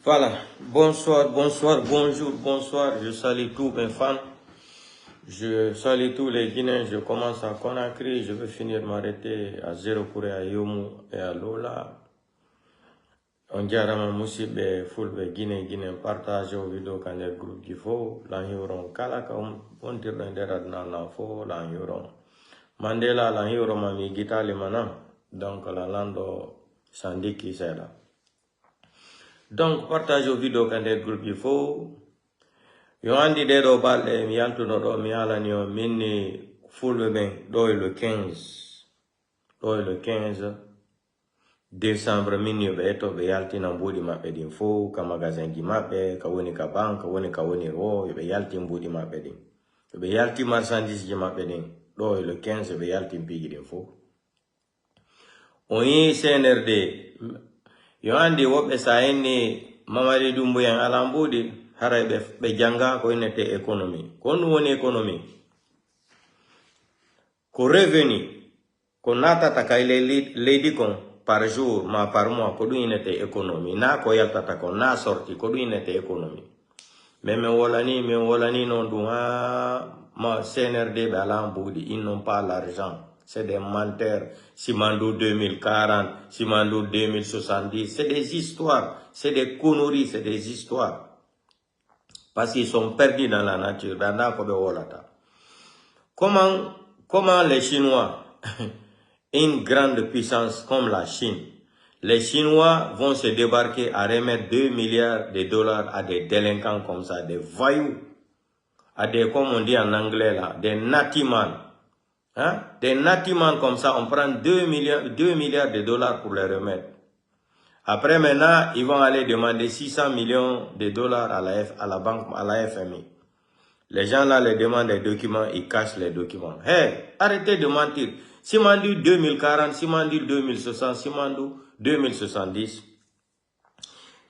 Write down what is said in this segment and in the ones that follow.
Voilà, bonsoir, bonsoir, bonjour, bonsoir, je salue tous mes fans, je salue tous les Guinéens, je commence à Conakry, je vais finir m'arrêter à Zéro Kouré, à Yomu et à Lola. On dirait que Moussibé, Fulbe, Guinée, partage aux vidéos quand les groupes qu'il faut, l'environ Kalaka, on tire dans fo, l'environ Mandela, l'environ Mami Gita, les manants, donc la lando Sandiki, c'est là. Donc, partage aux vidéos quand les groupes il faut. Yo andi de do balde mi yaltuno do mi alani o minni fulbe ben do le 15 décembre minni be to be yalti na mbudi mabbe din fo ka magasin gi mabbe ka woni ka banque woni ka woni ro be yalti mbudi mabbe din be yalti marchandise gi mabbe din do le 15 be yalti bigi din fo on yi CNRD yo andi wobe sa enni Mamadi Doumbouya alambudi haray be janga ko inete économie ko nu woni économie ko revenu ko nata takay leydi kon par jour ma par mois ko du inete économie na ko yaltata ko na sorti ko du inete économie mais me wolani non du ma CNRD be alambudi ils n'ont pas l'argent. C'est des menteurs, Simandou 2040, Simandou 2070, c'est des histoires, c'est des conneries, c'est des histoires. Parce qu'ils sont perdus dans la nature. Comment les Chinois, une grande puissance comme la Chine, les Chinois vont se débarquer à remettre 2 milliards de dollars à des délinquants comme ça, des voyous, à des, comme on dit en anglais là, des natimans. Hein? Des natimans comme ça, on prend 2 milliards de dollars pour les remettre. Après maintenant, ils vont aller demander 600 millions de dollars à la banque, à la FMI. Les gens là les demandent des documents, ils cachent les documents. Hey, arrêtez de mentir. Si m'en dit 2040, si m'en dit 2060, si m'en dit 2070,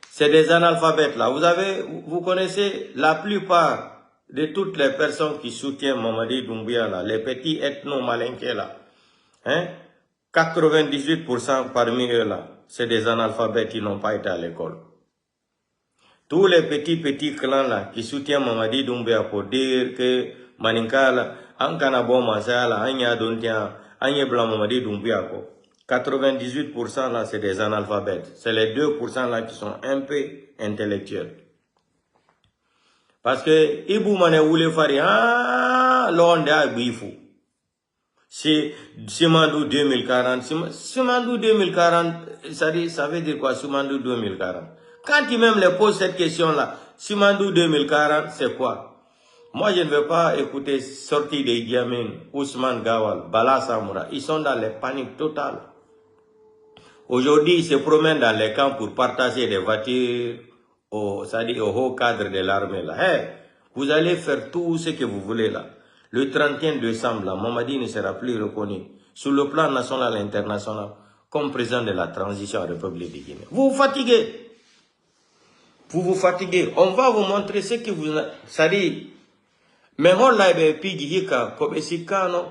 c'est des analphabètes là. Vous connaissez la plupart de toutes les personnes qui soutiennent Mamadi Doumbouya là, les petits ethno-malinqués là, hein, 98% parmi eux là, c'est des analphabètes qui n'ont pas été à l'école. Tous les petits clans là, qui soutiennent Mamadi Doumbouya pour dire que Maninka là, Ankana bon Masaya là, Anya Dontia, Anya Blanc Mamadi Doumbouya ko. 98% là, c'est des analphabètes. C'est les 2% là qui sont un peu intellectuels. Parce que Ibou Mané voulait faire l'onde à Bifou. C'est Simandou 2040. Simandou 2040, ça veut dire quoi Simandou 2040? Quand il même les pose cette question-là, Simandou 2040, c'est quoi? Moi, je ne veux pas écouter sortie des Diamine, Ousmane Gawal, Bala Samoura. Ils sont dans les paniques totales. Aujourd'hui, ils se promènent dans les camps pour partager des voitures au haut cadre de l'armée là. Hey, vous allez faire tout ce que vous voulez là. Le 31 décembre, là, Mamadi ne sera plus reconnu sur le plan national et international comme président de la transition en République de Guinée. Vous vous fatiguez. Vous vous fatiguez. On va vous montrer ce que vous... Ça dit, mais on l'a pigi comme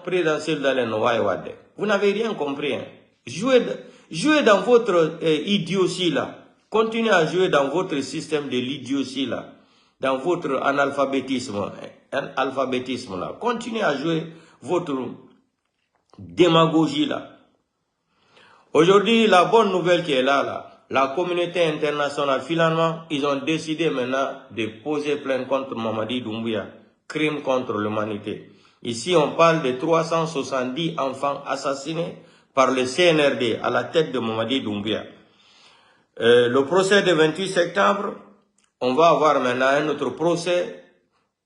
présidentiel dans les Noaïwade. Vous n'avez rien compris. Hein. Jouez dans votre idiotie là. Continuez à jouer dans votre système de l'idiotie là. Dans votre analphabétisme là. Continuez à jouer votre démagogie là. Aujourd'hui, la bonne nouvelle qui est là, la communauté internationale, finalement, ils ont décidé maintenant de poser plainte contre Mamadi Doumbouya. Crime contre l'humanité. Ici, on parle de 370 enfants assassinés par le CNRD à la tête de Mamadi Doumbouya. Le procès du 28 septembre, on va avoir maintenant un autre procès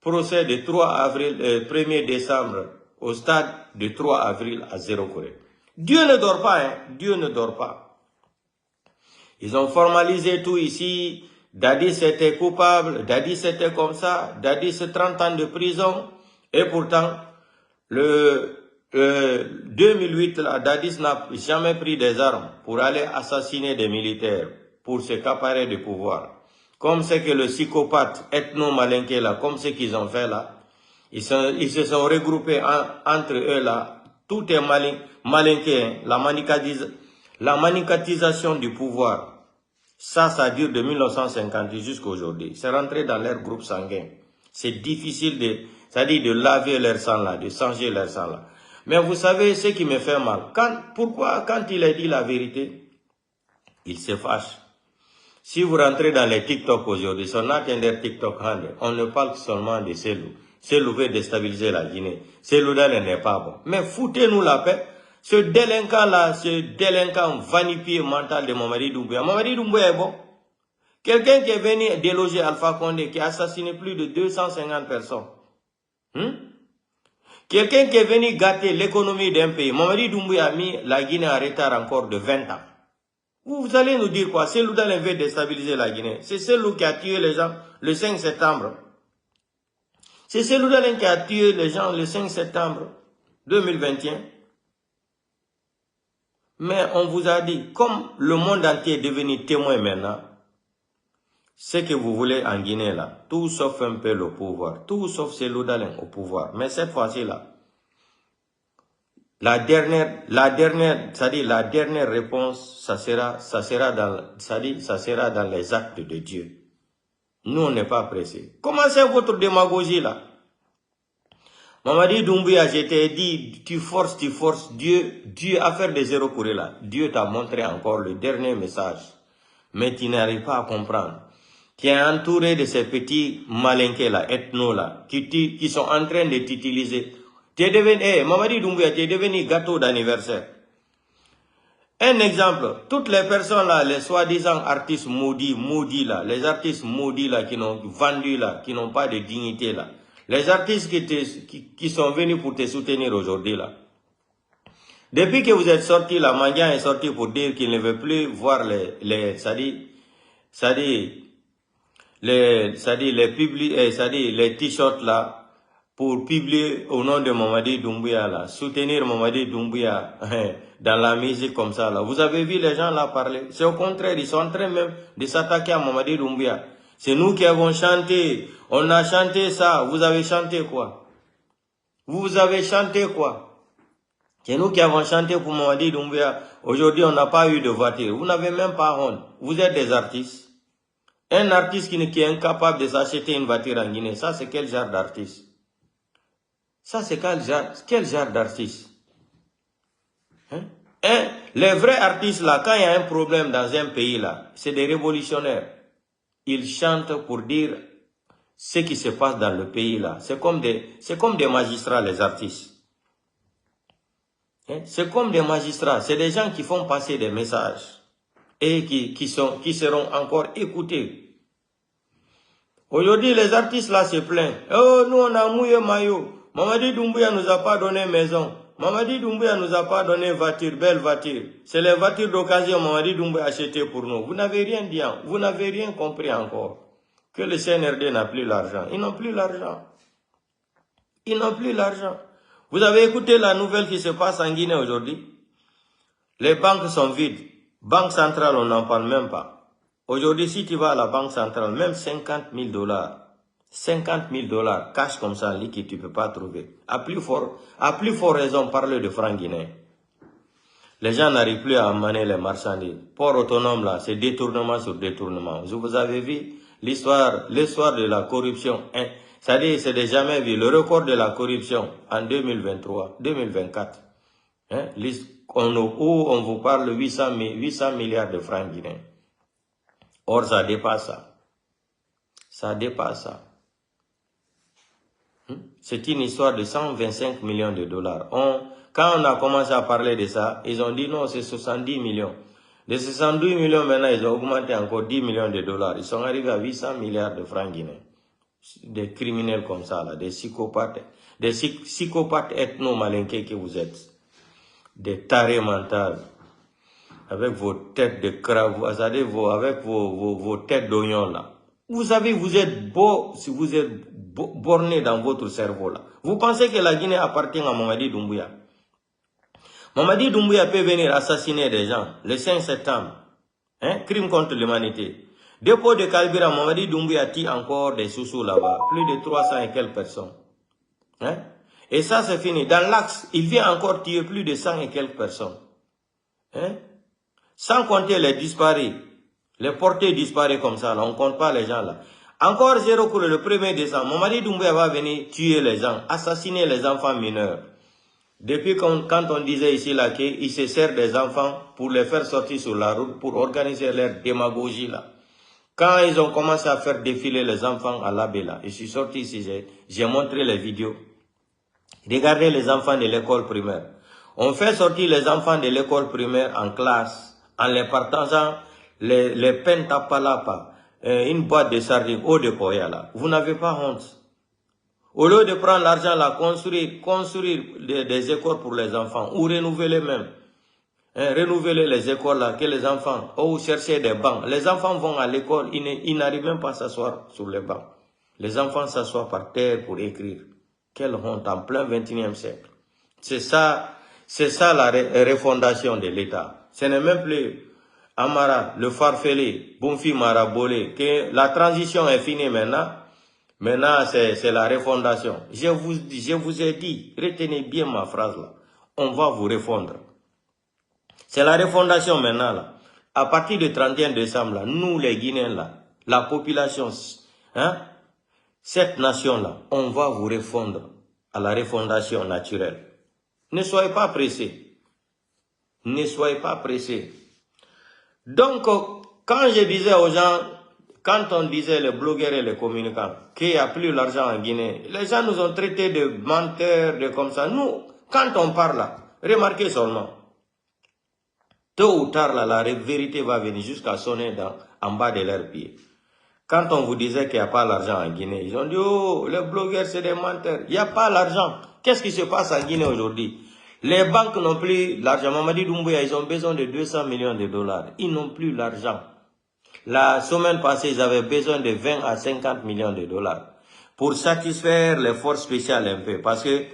de 3 avril, 1er décembre, au stade de 3 avril à Zéro Kouré. Dieu ne dort pas, hein, Dieu ne dort pas. Ils ont formalisé tout ici. Dadis était coupable, Dadis était comme ça, Dadis 30 ans de prison. Et pourtant, le 2008, là, Dadis n'a jamais pris des armes pour aller assassiner des militaires, pour se caparer du pouvoir. Comme c'est que le psychopathe ethno-malinqué là, comme ce qu'ils ont fait là, ils se sont regroupés entre eux là, tout est malinqué, hein, la manicatisation du pouvoir. Ça dure de 1958 jusqu'à aujourd'hui. C'est rentré dans leur groupe sanguin. C'est difficile de laver leur sang là, de changer leur sang là. Mais vous savez ce qui me fait mal. Pourquoi quand il a dit la vérité, il se fâche. Si vous rentrez dans les TikTok aujourd'hui, son atteindre TikTok, on ne parle seulement de Selou. Selou veut déstabiliser la Guinée. Selou n'est pas bon. Mais foutez-nous la paix. Ce délinquant-là, ce délinquant vanipié mental de Mamadi Doumbouya. Mamadi Doumbouya est bon. Quelqu'un qui est venu déloger Alpha Condé, qui a assassiné plus de 250 personnes. Quelqu'un qui est venu gâter l'économie d'un pays. Mamadi Doumbouya a mis la Guinée en retard encore de 20 ans. Vous allez nous dire quoi? C'est Loudal veut déstabiliser la Guinée. C'est celui qui a tué les gens le 5 septembre. C'est celui qui a tué les gens le 5 septembre 2021. Mais on vous a dit, comme le monde entier est devenu témoin maintenant, ce que vous voulez en Guinée là, tout sauf un peu le pouvoir, tout sauf c'est Loudal au pouvoir. Mais cette fois-ci là, la dernière réponse, ça sera dans les actes de Dieu. Nous, on n'est pas pressés. Commencez votre démagogie là. Mamadi Doumbouya, je t'ai dit, tu forces, Dieu a fait des zéros pour là. Dieu t'a montré encore le dernier message. Mais tu n'arrives pas à comprendre. Tu es entouré de ces petits malinqués là, ethnos là, qui sont en train de t'utiliser. Tu es devenu, Mamadi Doumbouya, tu es devenu gâteau d'anniversaire. Un exemple, toutes les personnes là, les soi-disant artistes maudits là, les artistes maudits là, qui n'ont vendu là, qui n'ont pas de dignité là, les artistes qui sont venus pour te soutenir aujourd'hui là. Depuis que vous êtes sorti là, Mandian est sorti pour dire qu'il ne veut plus voir les t-shirts là, pour publier au nom de Mamadi Doumbouya là, soutenir Mamadi Doumbouya dans la musique comme ça là. Vous avez vu les gens là parler. C'est au contraire, ils sont en train même de s'attaquer à Mamadi Doumbouya. C'est nous qui avons chanté. On a chanté ça. Vous avez chanté quoi? Vous avez chanté quoi? C'est nous qui avons chanté pour Mamadi Doumbouya. Aujourd'hui, on n'a pas eu de voiture. Vous n'avez même pas honte. Vous êtes des artistes. Un artiste qui est incapable de s'acheter une voiture en Guinée, ça c'est quel genre d'artiste? Ça, c'est quel genre d'artiste? Les vrais artistes, là, quand il y a un problème dans un pays, là, c'est des révolutionnaires. Ils chantent pour dire ce qui se passe dans le pays, là. C'est comme des magistrats, les artistes. C'est comme des magistrats. C'est des gens qui font passer des messages et qui seront encore écoutés. Aujourd'hui, les artistes, là, se plaignent. Oh, nous, on a mouillé maillot. Mamadi Doumbouya nous a pas donné maison. Mamadi Doumbouya nous a pas donné voiture, belle voiture. C'est les voitures d'occasion Mamadi Doumbouya a achetées pour nous. Vous n'avez rien dit, vous n'avez rien compris encore. Que le CNRD n'a plus l'argent. Ils n'ont plus l'argent. Ils n'ont plus l'argent. Vous avez écouté la nouvelle qui se passe en Guinée aujourd'hui? Les banques sont vides. Banque centrale, on n'en parle même pas. Aujourd'hui, si tu vas à la banque centrale, même 50 000 $, 50 000 $, cash comme ça, liquide, tu ne peux pas trouver. À plus fort raison, parle de francs guinéens. Les gens n'arrivent plus à amener les marchandises. Port autonome, là, c'est détournement sur détournement. Vous avez vu l'histoire de la corruption. C'est-à-dire, c'est de jamais vu. Le record de la corruption en 2023, 2024. Où on vous parle de 800 milliards de francs guinéens. Or, ça dépasse ça. Ça dépasse ça. C'est une histoire de 125 millions de $. Quand on a commencé à parler de ça, ils ont dit non, c'est 70 millions. De 70 millions, maintenant, ils ont augmenté encore 10 millions de $. Ils sont arrivés à 800 milliards de francs guinéens. Des criminels comme ça, là, des psychopathes ethno-malinqués que vous êtes. Des tarés mentaux. Avec vos têtes de crabe, avec vos têtes d'oignon, là. Vous savez, vous êtes beau, si vous êtes borné dans votre cerveau là. Vous pensez que la Guinée appartient à Mamadi Doumbouya? Mamadi Doumbouya peut venir assassiner des gens le 5 septembre. Crime contre l'humanité. Dépôt de Kalbira, Mamadi Doumbouya tue encore des sous là-bas. Plus de 300 et quelques personnes. Et ça c'est fini. Dans l'axe, il vient encore tuer plus de 100 et quelques personnes. Sans compter les disparus. Les portées disparaissent comme ça, là. On ne compte pas les gens là. Encore 0 pour le 1er décembre. Mamadi Doumbouya va venir tuer les gens, assassiner les enfants mineurs. Depuis quand on disait ici là qu'il se sert des enfants pour les faire sortir sur la route, pour organiser leur démagogie là. Quand ils ont commencé à faire défiler les enfants à l'abbé là, je suis sorti ici, j'ai montré les vidéos. Regardez les enfants de l'école primaire. On fait sortir les enfants de l'école primaire en classe, en les partageant les pentapalapa, une boîte de sardines, eau de koya là. Vous n'avez pas honte. Au lieu de prendre l'argent là, construire des écoles pour les enfants, ou renouveler même. Renouveler les écoles là, que les enfants, ou chercher des bancs. Les enfants vont à l'école, ils n'arrivent même pas à s'asseoir sur les bancs. Les enfants s'assoient par terre pour écrire. Quelle honte en plein 21e siècle. C'est ça la refondation de l'État. Ce n'est même plus Amara, le Farfeli, Bounfi Marabolé, que la transition est finie maintenant. Maintenant, c'est la refondation. Je vous ai dit, retenez bien ma phrase là. On va vous refondre. C'est la refondation maintenant là. À partir du 31 décembre là, nous les Guinéens là, la population, hein, cette nation-là, on va vous refondre à la refondation naturelle. Ne soyez pas pressés. Ne soyez pas pressés. Donc, quand je disais aux gens, quand on disait les blogueurs et les communicants, qu'il n'y a plus l'argent en Guinée, les gens nous ont traités de menteurs, de comme ça. Nous, quand on parle là, remarquez seulement, tôt ou tard là, la vérité va venir jusqu'à sonner en bas de leurs pieds. Quand on vous disait qu'il n'y a pas l'argent en Guinée, ils ont dit, oh, les blogueurs, c'est des menteurs. Il n'y a pas l'argent. Qu'est-ce qui se passe en Guinée aujourd'hui? Les banques n'ont plus l'argent. Mamadi Doumbouya, ils ont besoin de 200 millions de dollars. Ils n'ont plus l'argent. La semaine passée, ils avaient besoin de 20 à 50 millions de dollars pour satisfaire les forces spéciales un peu. Parce que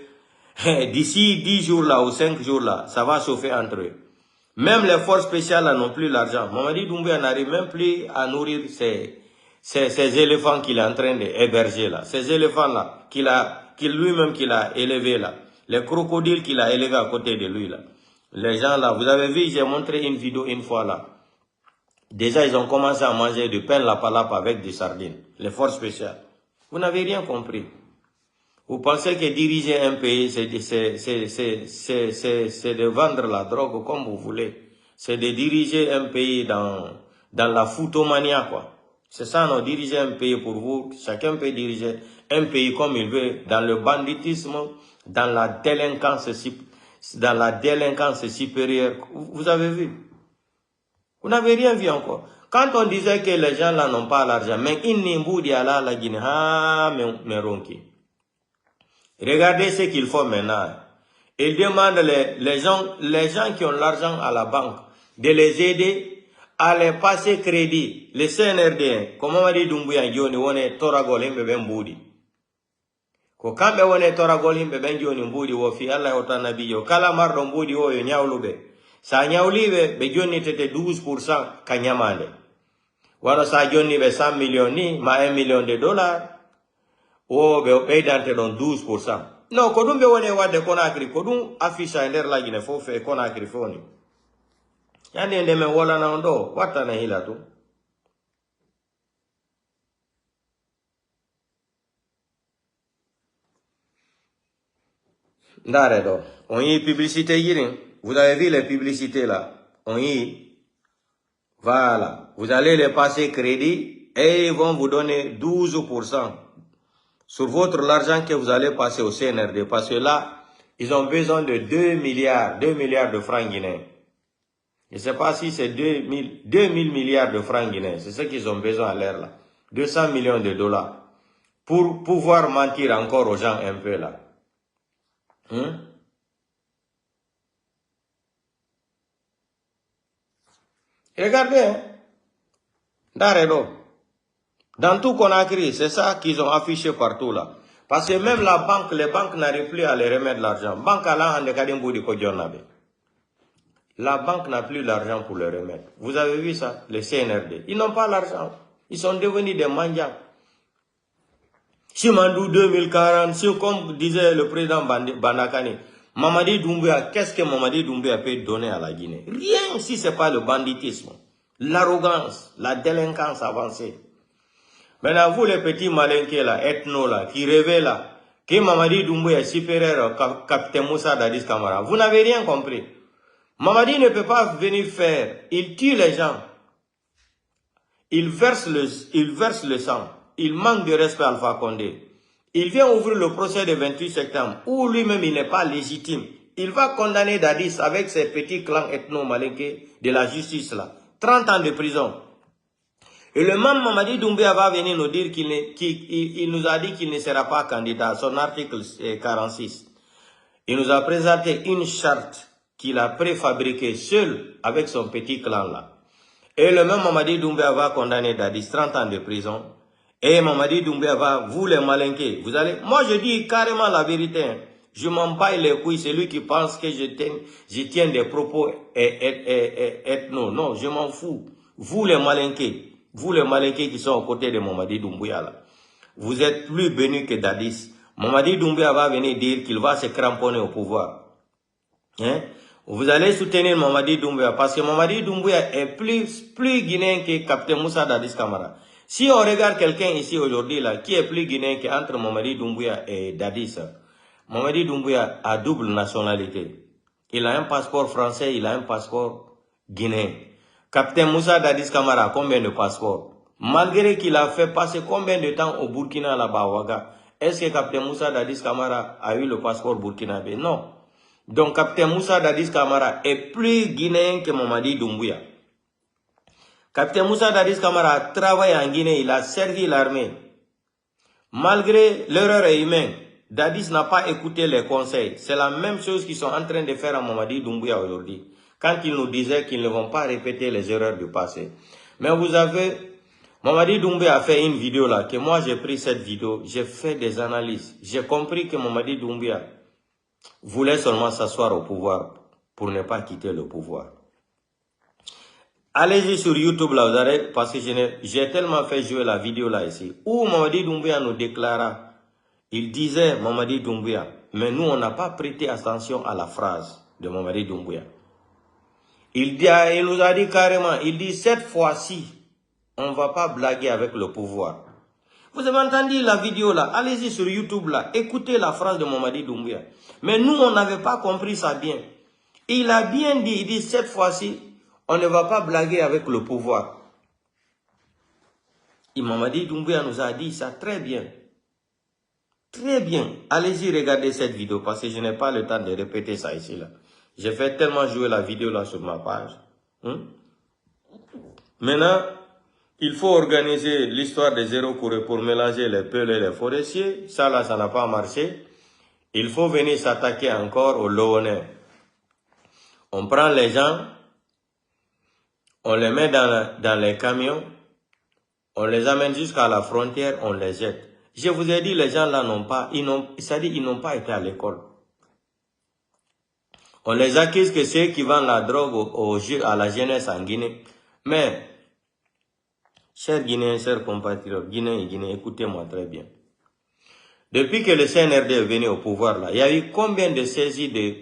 d'ici 10 jours là ou 5 jours là, ça va chauffer entre eux. Même les forces spéciales là n'ont plus l'argent. Mamadi Doumbouya n'arrive même plus à nourrir ces éléphants qu'il est en train d'héberger là. Ces éléphants là, qu'il a élevés là. Les crocodiles qu'il a élevés à côté de lui là. Les gens là, vous avez vu, j'ai montré une vidéo une fois là. Déjà, ils ont commencé à manger du pain lapalapa avec des sardines. Les forces spéciales. Vous n'avez rien compris. Vous pensez que diriger un pays, c'est de vendre la drogue comme vous voulez. C'est de diriger un pays dans la foutomania, quoi. C'est ça, non, diriger un pays pour vous. Chacun peut diriger un pays comme il veut, dans le banditisme, dans la délinquance supérieure. Vous avez vu? Vous n'avez rien vu encore. Quand on disait que les gens là n'ont pas l'argent, mais ils n'imboudent la Guinée, mais ronki. Regardez ce qu'il faut maintenant. Ils demandent les gens qui ont l'argent à la banque de les aider à les passer crédit. Le CNRD, comme on dit Doumbouya, on est Toragol, Mbemboudi. Ko kambe wone Toragol, Mbemboudi, Mboudi, Wofi, Allah, Otanabiyo, Kalamar, Mboudi, Oyo, Nyaulube. Sa Nyaoulibe, Bejoni tete 12% Kanyamande. Wano sa Joni be 100 millions ni, ma 1 million de dollars. O be paydante don 12%. Non, kodum be wone wade Conakry, kodum affiche ender la Guinée fo fe Conakry foni. Yandi ndeme wala na ondo, wata na hila tu. Ndare do. On y publicité yirin. Vous avez vu les publicités là. On y. Voilà. Vous allez les passer crédit et ils vont vous donner 12% sur votre l'argent que vous allez passer au CNRD. Parce que là, ils ont besoin de 2 milliards de francs guinéens. Je ne sais pas si c'est 2000 milliards de francs guinéens. C'est ce qu'ils ont besoin à l'air là. 200 millions de dollars. Pour pouvoir mentir encore aux gens un peu là. Regardez, hein. Dans tout Conakry, c'est ça qu'ils ont affiché partout là. Parce que même les banques n'arrivent plus à les remettre l'argent. La banque n'a plus l'argent pour le remettre. Vous avez vu ça, les CNRD. Ils n'ont pas l'argent. Ils sont devenus des mendiants. Chimandou 2040, comme disait le président Bandakani, Mamadi Doumbouya, qu'est-ce que Mamadi Doumbouya peut donner à la Guinée? Rien si ce n'est pas le banditisme. L'arrogance, la délinquance avancée. Maintenant, vous les petits malinqués là, ethnos là, qui rêvaient là, que Mamadi Doumbouya est supérieur au capitaine Moussa Dadis Camara, vous n'avez rien compris. Mamadi ne peut pas venir faire, il tue les gens, il verse le sang, il manque de respect à Alpha Condé. Il vient ouvrir le procès de 28 septembre, où lui-même il n'est pas légitime. Il va condamner Dadis avec ses petits clans ethno-malinqués de la justice là. 30 ans de prison. Et le même Mamadi Doumbouya va venir nous dire qu'il nous a dit qu'il ne sera pas candidat, son article 46. Il nous a présenté une charte qu'il a préfabriquée seul avec son petit clan là. Et le même Mamadi Doumbouya va condamner Dadis 30 ans de prison. Et Mamadi Doumbouya va, vous les malinqués, vous allez... Moi je dis carrément la vérité. Hein. Je m'en bats les couilles, c'est lui qui pense que je tiens des propos ethno. Non, je m'en fous. Vous les malinqués qui sont aux côtés de Mamadi Doumbouya là, vous êtes plus bénis que Dadis. Mamadi Doumbouya va venir dire qu'il va se cramponner au pouvoir. Hein? Vous allez soutenir Mamadi Doumbouya parce que Mamadi Doumbouya est plus guinéen que Capitaine Moussa Dadis Camara. Si on regarde quelqu'un ici aujourd'hui là, qui est plus guinéen qu'entre Mamadi Doumbouya et Dadis, Mamadi Doumbouya a double nationalité. Il a un passeport français, il a un passeport guinéen. Capitaine Moussa Dadis Camara a combien de passeports? Malgré qu'il a fait passer combien de temps au Burkina là-bas, Ouaga, est-ce que Capitaine Moussa Dadis Camara a eu le passeport burkinabé? Non. Donc Capitaine Moussa Dadis Camara est plus guinéen que Mamadi Doumbouya. Capitaine Moussa Dadis Camara a travaillé en Guinée, il a servi l'armée. Malgré l'erreur humaine, Dadis n'a pas écouté les conseils. C'est la même chose qu'ils sont en train de faire à Mamadi Doumbouya aujourd'hui. Quand ils nous disaient qu'ils ne vont pas répéter les erreurs du passé. Mais vous avez, Mamadi Doumbouya a fait une vidéo là, que moi j'ai pris cette vidéo, j'ai fait des analyses. J'ai compris que Mamadi Doumbouya voulait seulement s'asseoir au pouvoir pour ne pas quitter le pouvoir. Allez-y sur YouTube là, vous arrêtez, parce que j'ai tellement fait jouer la vidéo là ici, où Mamadi Doumbouya nous déclara, il disait Mamadi Doumbouya, mais nous on n'a pas prêté attention à la phrase de Mamadi Doumbouya. Il nous a dit carrément, il dit cette fois-ci, on ne va pas blaguer avec le pouvoir. Vous avez entendu la vidéo là, allez-y sur YouTube là, écoutez la phrase de Mamadi Doumbouya. Mais nous, on n'avait pas compris ça bien. Il a bien dit, il dit cette fois-ci, on ne va pas blaguer avec le pouvoir. Et Mamadi Doumbouya nous a dit ça très bien. Très bien. Allez-y regarder cette vidéo parce que je n'ai pas le temps de répéter ça ici là. J'ai fait tellement jouer la vidéo là sur ma page. Maintenant, il faut organiser l'histoire des zéro couré pour mélanger les peuls et les forestiers. Ça là, ça n'a pas marché. Il faut venir s'attaquer encore aux Lowonais. On prend les gens, on les met dans les camions, on les amène jusqu'à la frontière, on les jette. Je vous ai dit, les gens là n'ont pas, ils n'ont pas été à l'école. On les accuse que c'est eux qui vendent la drogue à la jeunesse en Guinée. Mais, chers Guinéens, chers compatriotes, Guinéens et Guinéens, écoutez-moi très bien. Depuis que le CNRD est venu au pouvoir, là, il y a eu combien de saisies de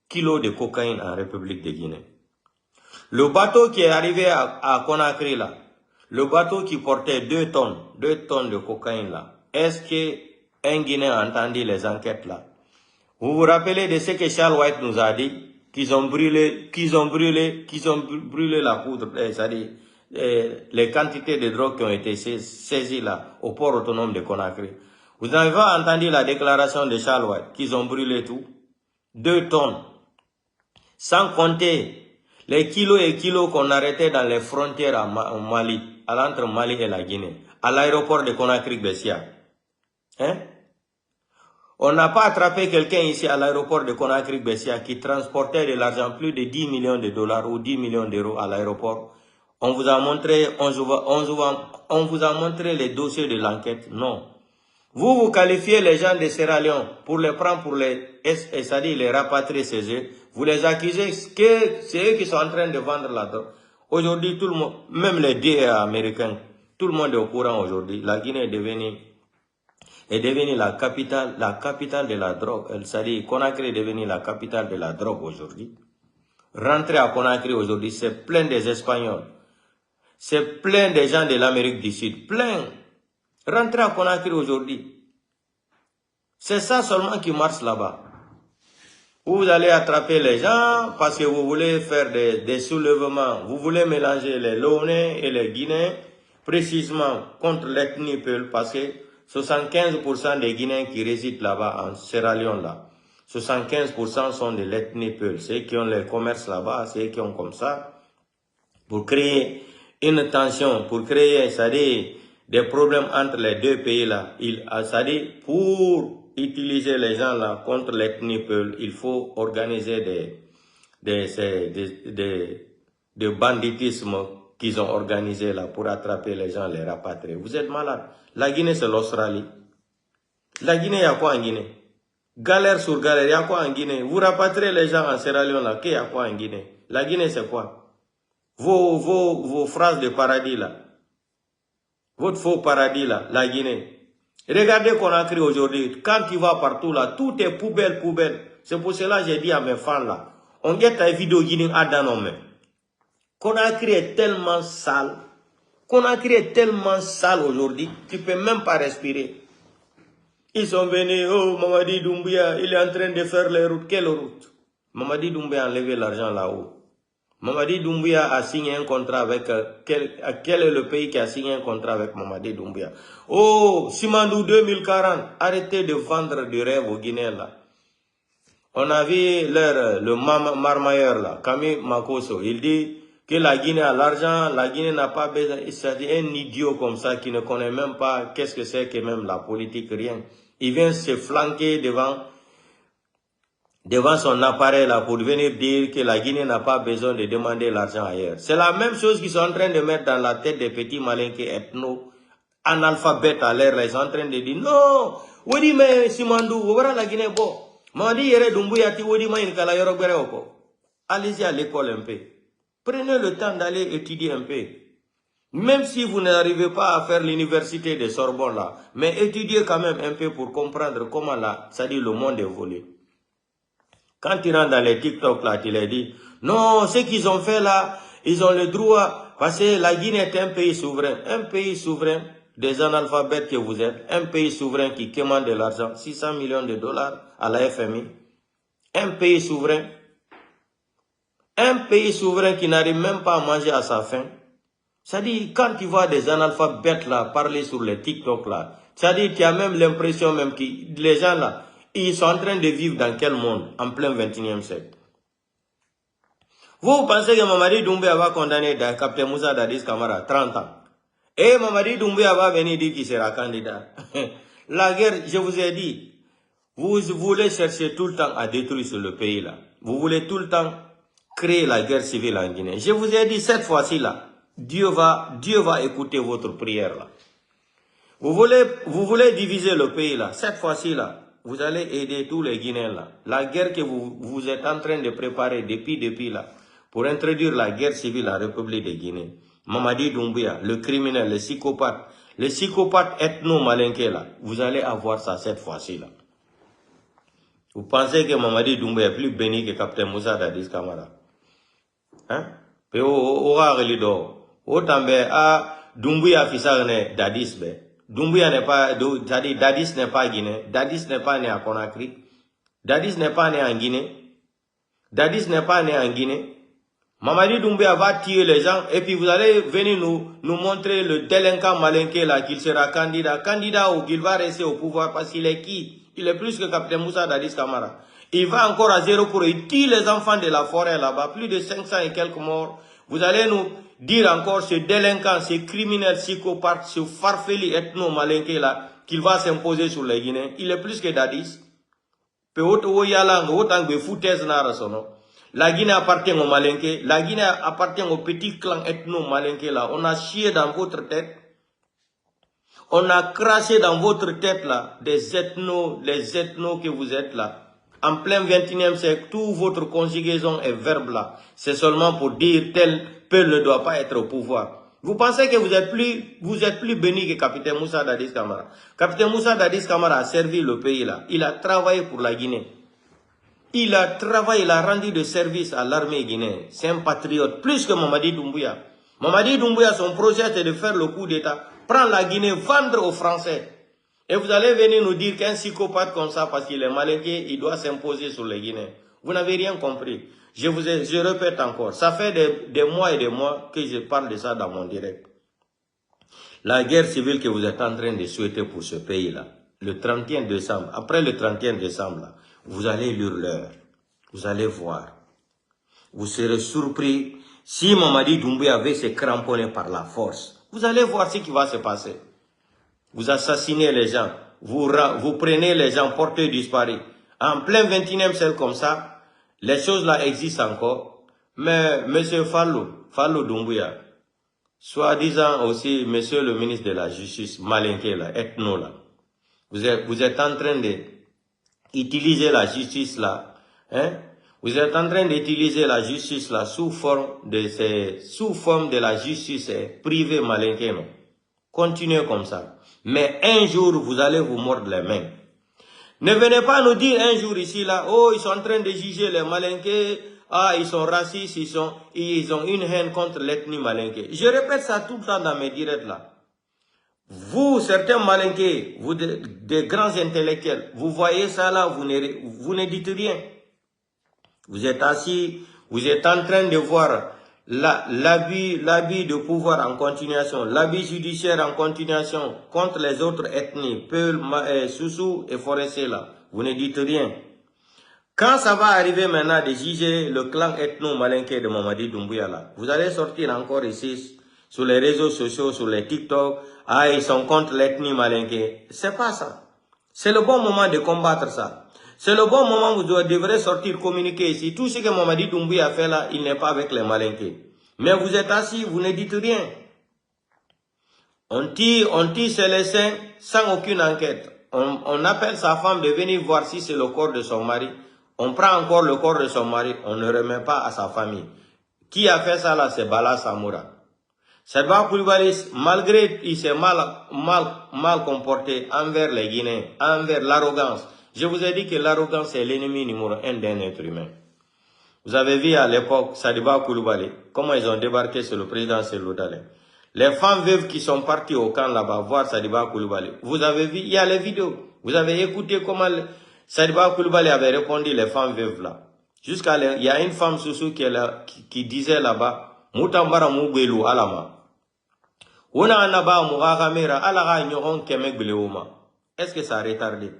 kilos de cocaïne en République de Guinée? Le bateau qui est arrivé à Conakry, là, le bateau qui portait 2 tonnes de cocaïne, là, est-ce qu'un Guinéen a entendu les enquêtes, là? Vous vous rappelez de ce que Charles White nous a dit? Qu'ils ont brûlé la poudre, c'est-à-dire les quantités de drogue qui ont été saisies, là, au port autonome de Conakry. Vous avez entendu la déclaration de Charles White, qu'ils ont brûlé tout? 2 tonnes. Sans compter les kilos et kilos qu'on arrêtait dans les frontières en Mali, entre Mali et la Guinée, à l'aéroport de Conakry-Bessia. Hein? On n'a pas attrapé quelqu'un ici à l'aéroport de Conakry-Bessia qui transportait de l'argent, plus de 10 millions de dollars ou 10 millions d'euros à l'aéroport. On vous a montré, on vous a montré les dossiers de l'enquête? Non. Vous qualifiez les gens de Sierra Leone pour les prendre pour c'est-à-dire les rapatrier chez eux. Vous les accusez que c'est eux qui sont en train de vendre la drogue. Aujourd'hui, tout le monde, même les DEA américains, tout le monde est au courant aujourd'hui. La Guinée est devenue la capitale de la drogue. C'est-à-dire Conakry est devenue la capitale de la drogue aujourd'hui. Rentrer à Conakry aujourd'hui, c'est plein des Espagnols. C'est plein de gens de l'Amérique du Sud. Plein. Rentrez à Conakry aujourd'hui. C'est ça seulement qui marche là-bas. Vous allez attraper les gens parce que vous voulez faire des soulèvements. Vous voulez mélanger les Léonais et les Guinéens précisément contre l'ethnie Peul parce que 75% des Guinéens qui résident là-bas en Sierra Leone, là, 75% sont de l'ethnie Peul. Ceux qui ont les commerces là-bas, ceux qui ont comme ça, pour créer une tension, pour créer, c'est-à-dire, des problèmes entre les deux pays-là. C'est-à-dire, pour utiliser les gens là contre l'ethnie Peul, il faut organiser des banditismes qu'ils ont organisé là pour attraper les gens, les rapatrier. Vous êtes malade. La Guinée, c'est l'Australie. La Guinée, il y a quoi en Guinée? Galère sur galère, il y a quoi en Guinée? Vous rapatriez les gens en Sierra Leone là, qu'il y a quoi en Guinée? La Guinée, c'est quoi? Vos phrases de paradis là. Votre faux paradis là, la Guinée. Regardez Conakry aujourd'hui. Quand tu vas partout là, tout est poubelle, poubelle. C'est pour cela que j'ai dit à mes fans là, on get ta vidéo Guinée à Danome. Conakry est tellement sale. Conakry est tellement sale aujourd'hui, tu ne peux même pas respirer. Ils sont venus, oh Mamadi Doumbouya, il est en train de faire les routes. Quelle route? Mamadi Doumbouya a enlevé l'argent là-haut. Mamadi Doumbouya a signé un contrat avec... quel est le pays qui a signé un contrat avec Mamadi Doumbouya? Oh, Simandou 2040, arrêtez de vendre du rêve aux Guinéens là. On a vu le marmailleur là, Camille Makoso, il dit que la Guinée a l'argent, la Guinée n'a pas besoin. C'est un idiot comme ça qui ne connaît même pas qu'est-ce que c'est que même la politique, rien. Il vient se flanquer devant son appareil là pour venir dire que la Guinée n'a pas besoin de demander l'argent ailleurs. C'est la même chose qu'ils sont en train de mettre dans la tête des petits malinqués ethno, analphabètes à l'air là. Ils sont en train de dire non, oui mais Simandou, voilà la Guinée bon. Mandi yere Doumbouya ti wodi ma inkala yoro gbere oko. Allez-y à l'école un peu. Prenez le temps d'aller étudier un peu. Même si vous n'arrivez pas à faire l'université de Sorbonne là, mais étudiez quand même un peu pour comprendre comment là, ça dit le monde évolue. Quand tu rentres dans les TikTok là, tu les dis, non, ce qu'ils ont fait là, ils ont le droit, parce que la Guinée est un pays souverain, des analphabètes que vous êtes, un pays souverain qui commande de l'argent, 600 millions de dollars à la FMI, un pays souverain qui n'arrive même pas à manger à sa faim. C'est-à-dire, quand tu vois des analphabètes là parler sur les TikTok là, c'est-à-dire, tu as même l'impression même que les gens là, ils sont en train de vivre dans quel monde en plein 21e siècle? Vous pensez que Mamadi Doumbouya va condamner Captain Moussa Dadis Camara 30 ans? Et Mamadi Doumbouya va venir dire qu'il sera candidat. La guerre, je vous ai dit, vous voulez chercher tout le temps à détruire sur le pays là. Vous voulez tout le temps créer la guerre civile en Guinée. Je vous ai dit cette fois-ci là, Dieu va écouter votre prière là. Vous voulez diviser le pays là, cette fois-ci là, vous allez aider tous les Guinéens là. La guerre que vous êtes en train de préparer depuis là, pour introduire la guerre civile à la République de Guinée. Mamadi Doumbouya, le criminel, le psychopathe ethno-malinqué là, vous allez avoir ça cette fois-ci là. Vous pensez que Mamadi Doumbouya est plus béni que Captain Moussa Dadis Camara? Hein? Pe o lido. O tambe a Doumbouya fisarne Dadis be. Doumbouya n'est pas, Dadis n'est pas Guinée. Dadis n'est pas né à Conakry. Dadis n'est pas né en Guinée. Dadis n'est pas né en Guinée. Mamadi Doumbouya va tuer les gens et puis vous allez venir nous montrer le délinquant malinqué là qu'il sera candidat ou qu'il va rester au pouvoir parce qu'il est qui? Il est plus que Captain Moussa Dadis Camara. Il va encore à zéro pour il tue les enfants de la forêt là-bas, plus de 500 et quelques morts. Vous allez nous dire encore ce délinquant, ce criminel psychopathe, ce farfelu ethno-malinqué là, qu'il va s'imposer sur les Guinéens. Il est plus que Dadis. La Guinée appartient aux Malinqués, la Guinée appartient au petit clan ethno-malinqué là. On a chié dans votre tête. On a craché dans votre tête là, les ethnos que vous êtes là. En plein 21e siècle, toute votre conjugaison est verbe là. C'est seulement pour dire tel peuple ne doit pas être au pouvoir. Vous pensez que vous êtes plus béni que Capitaine Moussa Dadis Camara. Capitaine Moussa Dadis Camara a servi le pays là. Il a travaillé pour la Guinée. Il a travaillé, il a rendu de service à l'armée guinéenne. C'est un patriote, plus que Mamadi Doumbouya. Mamadi Doumbouya, son projet c'est de faire le coup d'État, prendre la Guinée, vendre aux Français. Et vous allez venir nous dire qu'un psychopathe comme ça, parce qu'il est malinqué, il doit s'imposer sur les Guinéens. Vous n'avez rien compris. Je répète encore, ça fait des mois et des mois que je parle de ça dans mon direct. La guerre civile que vous êtes en train de souhaiter pour ce pays-là, le 31 décembre, après le 31 décembre, là, vous allez lire l'heure. Vous allez voir. Vous serez surpris si Mamadi Doumbouya avait se cramponné par la force. Vous allez voir ce qui va se passer. Vous assassinez les gens. Vous prenez les gens portés disparus. En plein 21e siècle comme ça, les choses là existent encore. Mais M. Fallou Doumbouya, soi-disant aussi monsieur le ministre de la Justice, malinqué là, ethno là, vous êtes en train d'utiliser la justice là, hein? Vous êtes en train d'utiliser la justice là sous forme de la justice privée malinquée, non? Continuez comme ça. Mais un jour, vous allez vous mordre les mains. Ne venez pas nous dire un jour ici là, oh, ils sont en train de juger les malinqués, ah, ils sont racistes, ils ont une haine contre l'ethnie malinquée. Je répète ça tout le temps dans mes directs là. Vous, certains malinqués, vous des grands intellectuels, vous voyez ça là, vous ne dites rien. Vous êtes assis, vous êtes en train de voir l'abus de pouvoir en continuation, l'abus judiciaire en continuation contre les autres ethnies, Peul, Soussou et Forestier là. Vous ne dites rien. Quand ça va arriver maintenant de juger le clan ethno-malinqué de Mamadi Doumbouya là, vous allez sortir encore ici sur les réseaux sociaux, sur les TikTok, ah, ils sont contre l'ethnie malinqué. C'est pas ça. C'est le bon moment de combattre ça. C'est le bon moment où vous devrez sortir communiquer ici. Tout ce que Mamadi Doumbouya a fait là, il n'est pas avec les malinqués. Mais vous êtes assis, vous ne dites rien. On tire sur les seins sans aucune enquête. On appelle sa femme de venir voir si c'est le corps de son mari. On prend encore le corps de son mari, on ne remet pas à sa famille. Qui a fait ça là, c'est Bala Samoura. Sadibou Coulibaly, malgré il s'est mal comporté envers les Guinéens, envers l'arrogance. Je vous ai dit que l'arrogance est l'ennemi numéro 1 d'un être humain. Vous avez vu à l'époque Sadibou Coulibaly, comment ils ont débarqué sur le président Cellou Dalein. Les femmes veuves qui sont parties au camp là-bas voir Sadibou Coulibaly. Vous avez vu, il y a les vidéos. Vous avez écouté comment Sadibou Coulibaly avait répondu les femmes veuves là. Il y a une femme Soussou qui disait là-bas, Moutambara Moubelou Alama. Est-ce que ça a retardé?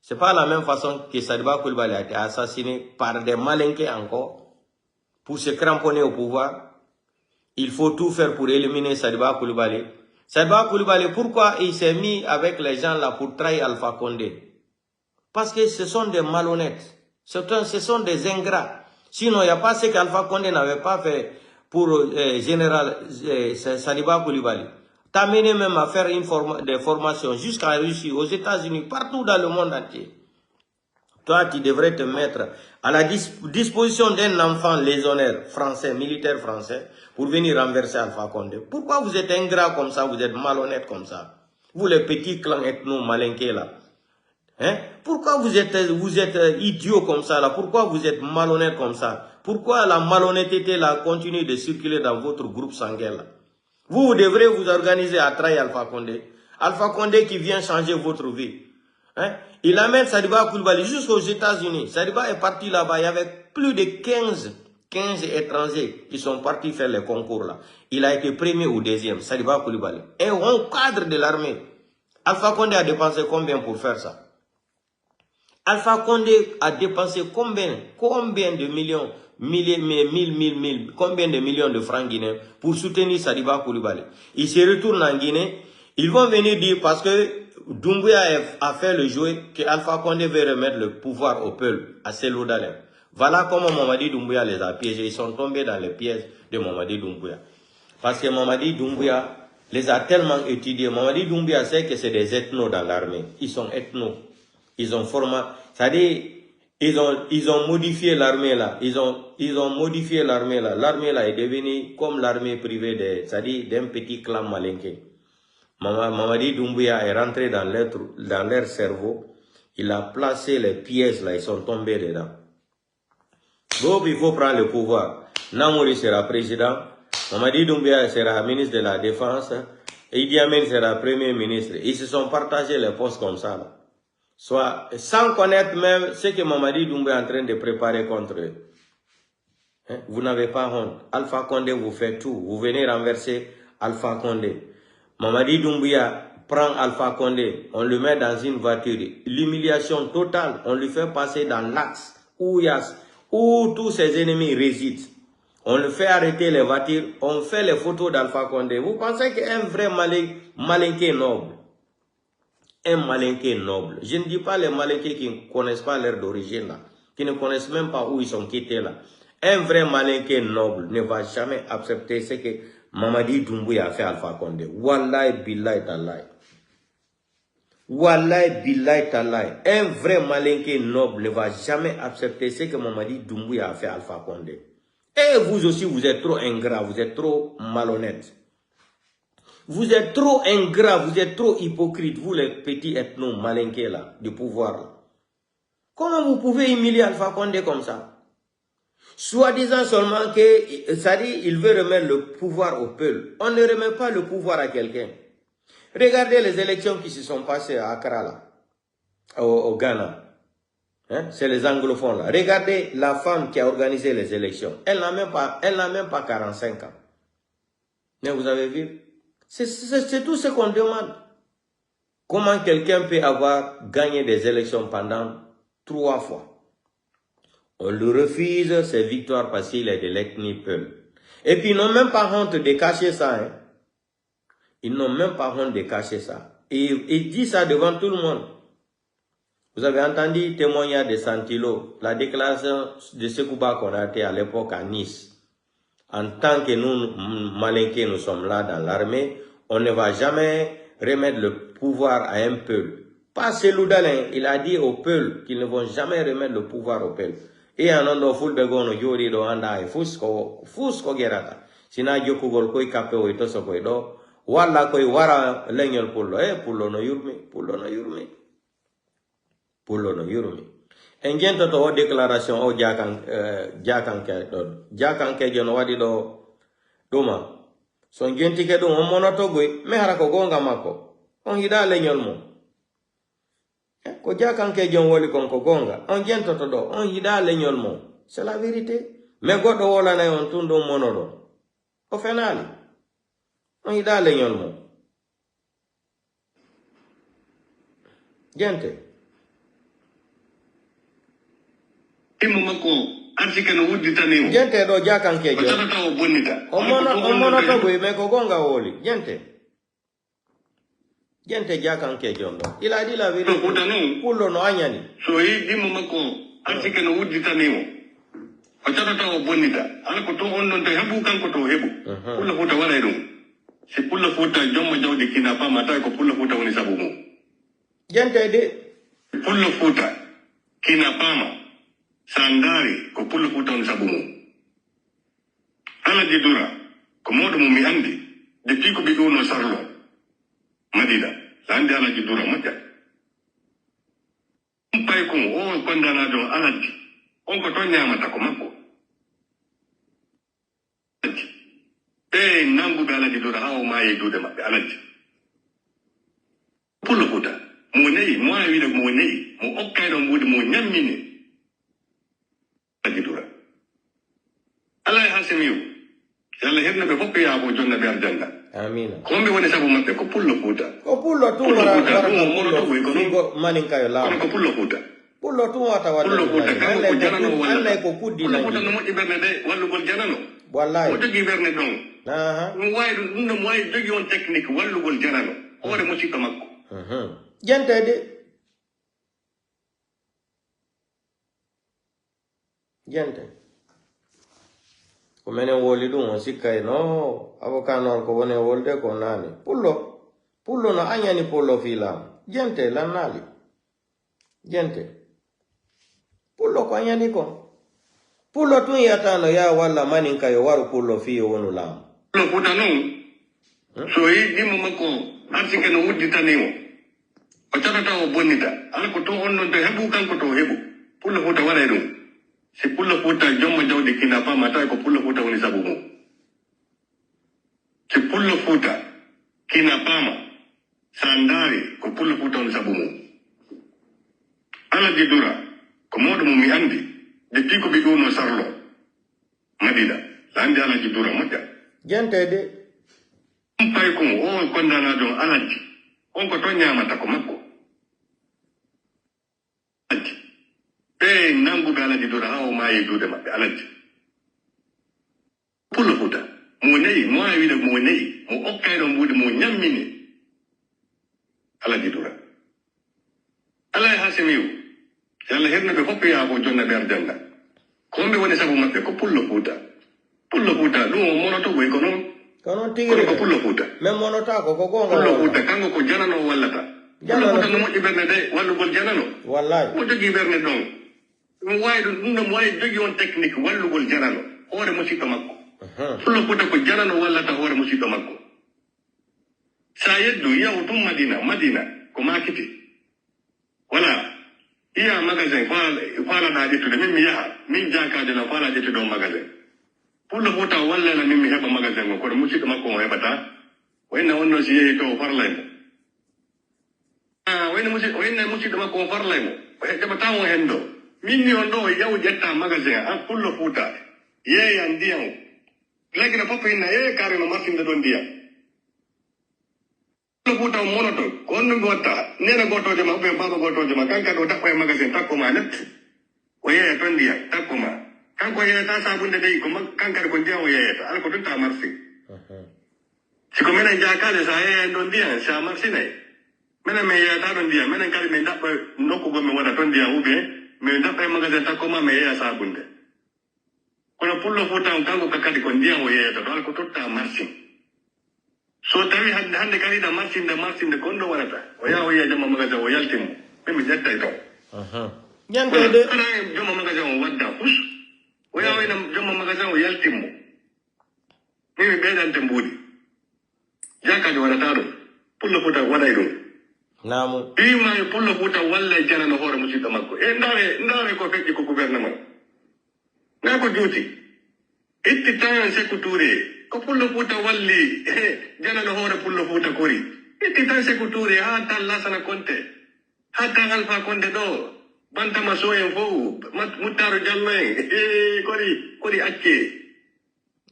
C'est pas la même façon que Sadibou Coulibaly a été assassiné par des malinqués encore pour se cramponner au pouvoir. Il faut tout faire pour éliminer Sadibou Coulibaly. Sadibou Coulibaly, pourquoi il s'est mis avec les gens là pour trahir Alpha Condé? Parce que ce sont des malhonnêtes. Ce sont des ingrats. Sinon, il n'y a pas ce qu'Alpha Condé n'avait pas fait pour général Sadibou Coulibaly. T'amener même à faire des formations jusqu'à Russie, aux États-Unis, partout dans le monde entier. Toi, tu devrais te mettre à la disposition d'un enfant légionnaire français, militaire français, pour venir renverser Alpha Condé. Pourquoi vous êtes ingrat comme ça, vous êtes malhonnête comme ça? Vous les petits clans ethno-malinqués là. Hein? Pourquoi vous êtes idiot comme ça là? Pourquoi vous êtes malhonnête comme ça? Pourquoi la malhonnêteté là continue de circuler dans votre groupe sanguin là? Vous devrez vous organiser à trahir Alpha Condé. Alpha Condé qui vient changer votre vie. Hein? Il amène Sadibou Coulibaly jusqu'aux États-Unis. Sadibou est parti là-bas. Il y avait plus de 15 étrangers qui sont partis faire les concours là. Il a été premier ou deuxième, Sadibou Coulibaly. Et un cadre de l'armée. Alpha Condé a dépensé combien pour faire ça? Alpha Condé a dépensé combien de millions, combien de millions de francs guinéens pour soutenir Sadibou Coulibaly? Il se retourne en Guinée. Ils vont venir dire parce que Doumbouya a fait le jeu que Alpha Condé veut remettre le pouvoir au peuple, à Cellou Dalein. Voilà comment Mamadi Doumbouya les a piégés. Ils sont tombés dans les pièges de Mamadi Doumbouya. Parce que Mamadi Doumbouya les a tellement étudiés. Mamadi Doumbouya sait que c'est des ethnos dans l'armée. Ils sont ethnos. Ils ont formé, c'est-à-dire, ils ont modifié l'armée là. Ils ont modifié l'armée là. L'armée là est devenue comme l'armée privée c'est-à-dire d'un petit clan malinqué. Mamadi Doumbouya est rentré dans leur cerveau. Il a placé les pièges là, ils sont tombés dedans. Donc il faut prendre le pouvoir. Namouri sera président. Mamadi Doumbouya sera ministre de la Défense et Idi Amin sera premier ministre. Ils se sont partagés les postes comme ça. Là. Soit sans connaître même ce que Mamadi Doumbouya est en train de préparer contre eux. Hein? Vous n'avez pas honte. Alpha Condé vous fait tout. Vous venez renverser Alpha Condé. Mamadi Doumbouya prend Alpha Condé, on le met dans une voiture. L'humiliation totale, on lui fait passer dans l'axe où tous ses ennemis résident. On le fait arrêter les voitures, on fait les photos d'Alpha Condé. Vous pensez qu'un vrai malinqué noble, un malinqué noble, je ne dis pas les malinqués qui ne connaissent pas l'ère d'origine là, qui ne connaissent même pas où ils sont quittés là. Un vrai malinqué noble ne va jamais accepter ce que Mamadi Doumbouya a fait à Alpha Condé. Wallahi billahi tallahi. Wallahi billahi tallahi. Un vrai malinqué noble ne va jamais accepter ce que Mamadi Doumbouya a fait à Alpha Condé. Et vous aussi, vous êtes trop ingrat, vous êtes trop malhonnête. Vous êtes trop ingrat, vous êtes trop hypocrite, vous les petits ethnos malinqués là, du pouvoir là. Comment vous pouvez humilier Alpha Condé comme ça? Soi-disant seulement que, ça dit, il veut remettre le pouvoir au peuple. On ne remet pas le pouvoir à quelqu'un. Regardez les élections qui se sont passées à Accra là, au Ghana. Hein? C'est les anglophones là. Regardez la femme qui a organisé les élections. Elle n'a même pas 45 ans. Mais vous avez vu? C'est tout ce qu'on demande. Comment quelqu'un peut avoir gagné des élections pendant 3 fois? On lui refuse ses victoires parce qu'il est de l'ethnie Peul. Et puis ils n'ont même pas honte de cacher ça. Hein? Ils n'ont même pas honte de cacher ça. Et ils disent ça devant tout le monde. Vous avez entendu le témoignage de Santilo, la déclaration de Sekouba Konaté à l'époque à Nice. En tant que nous, malinqués, nous sommes là dans l'armée, on ne va jamais remettre le pouvoir à un peuple. Pas Seloudalin, il a dit au peuple qu'ils ne vont jamais remettre le pouvoir au peuple. Et en ondo fulbegono yori do anda e fusko gerata. Sina jokugol koy kape o ito so koy do. Wala koy wara leñol pullo. Pullo no yurmi. En gento to o déclaration o jakanke jono wadi do duma. Son genti ke do on monoto goy me hara ko gonga mako. On hida leñol mo. Ko jakanke jon woli kon ko gonga on gento to do on hida leñol mo. C'est la vérité. Me goddo wola na on tundo monodo. O fenali. On hida leñol mo. Gente. Gente do jakanke jon. O monoto goy me ko gonga woli. Gente jakanke jon do. Il a dit la vérité. Pullo no anyani. So he di mamako arsike no wudita nemo. Otata o bonita. Ala ko to onnon to hebu kan ko to hebu. Pulla futa wala dum. Si pulla futa jomma jawde kina pa mata ko pulla futa woni sabu mo. Gente de pulla futa kina pama sandari ko pulla futa woni sabu mo. Ala didura ko modo mo mi andi depuis ko bi do sarlo. Madida lande ala didura mata. Pai ko o kondana do alati on ko to nyamata ko makko nangu be alati do ha o mai do de mabbe alati pulo kuta mo nei mo ayi de mo nei mo okkay do mudi mo nyammini alati do ala hasimiu yalla hebna be foppi ya bo jonna be arjanda amina kombe woni sabu mabbe ko pulo kuta ko pullo tu wara ko manin kayo la ko pulo kuta pullo tu wata wata Allah ko kuddi na ko no modi berne de wallu gol janano wallahi ko jogi berne don mo way dum mo way jogi on technique wallu gol janano ore mo sikka makko gente de gente ko menen woli dum on sikka no avocat non ko woni wolde ko nani pullo no anyani pullo filam gente lanali gente pullo ko anyani ko pullo tun yatano ya walla manin kayo waru pullo fiyo wonu lam pullo kuta no so yi dimo makko arsike no wuddita nimo o tata o bonita ala ko to onnon to hebu kanko to hebu pullo kuta wala dum si pulla futa jomma jawdi kina pa mata ko pulla futa woni sabu mo si pullo futa kina pama sandari ko pullo futa on sabumu ala dura ko modo mu mi andi de tiko bi uno sarlo madina landi ala dura modja gente de pay ko o kondana don alaji on ko to nyamata ko makko nangu be alaji dura hawo mayi dude mabbe alaji pullo futa mo neyi mo ayi de mo neyi mo okkay do mbude mo nyammini alaji dura alay hasimiu yalla herna be foppi ya ko jonna be arjanna ko mbe woni sabu mabbe ko pullo futa lu mo monoto boy ko non tigre ko pullo futa men monota ko gonga pullo futa kango ko janano wallata janano futa no mo iberne de wallu gol janano wallahi mo jogi berne don way do mo way jogi on technique wallu gol janano hore musiko makko pullo futa ko janano wallata hore musiko makko sa yeddu yawtum madina ko makiti wala iya magasin fala da jetu de min min jaka de la fala jetu do magasin pullo futa walla la min heba magasin ko musiko makko o hebata wayna wonno si yeyi to farlay wayna musiko makko farlay mo heba tawo hendo min ni on do yaw jetta magasin an pullo futa yeyi an diam lagi na papa ina kare no mafinde don diam pullo futa monoto ko on gotta nena gotoje ma be baba gotoje ma kanka do takko e magasin takko ma net o yeyi ton diam takko ma kanko yeyi ta sabunde dei ko kanka ko diam o yeyi ta al ko tunta marsi siko mena jakade sa yeyi don diam sa marsi nei mena me yeyi ta don diam mena kali me dabba nokko go me wada ton diam ube me dabba e magasin takko ma me yeyi sabunde kono pullo futa on kanko kakati ko diam o yeyi ta al ko tunta marsi so tawi hande kali da marsinde kondo warata o ya jama magasin o yaltimo be jetta to gente de ana jama magasin o wadda hus o ya jama magasin o yaltimo mi bedante mbudi jaka do warata do pullo futa waday do namu ima pullo futa walla jana no hore musida makko ndare ko fekki ko gouvernement na ko juuti itti tan sekuture ko pullo futa walli jana no hore pullo futa kori itti tan sekuture ha tan lasana konte ha tan alfa konde do banta masoyen fo mutaro jallo kori acce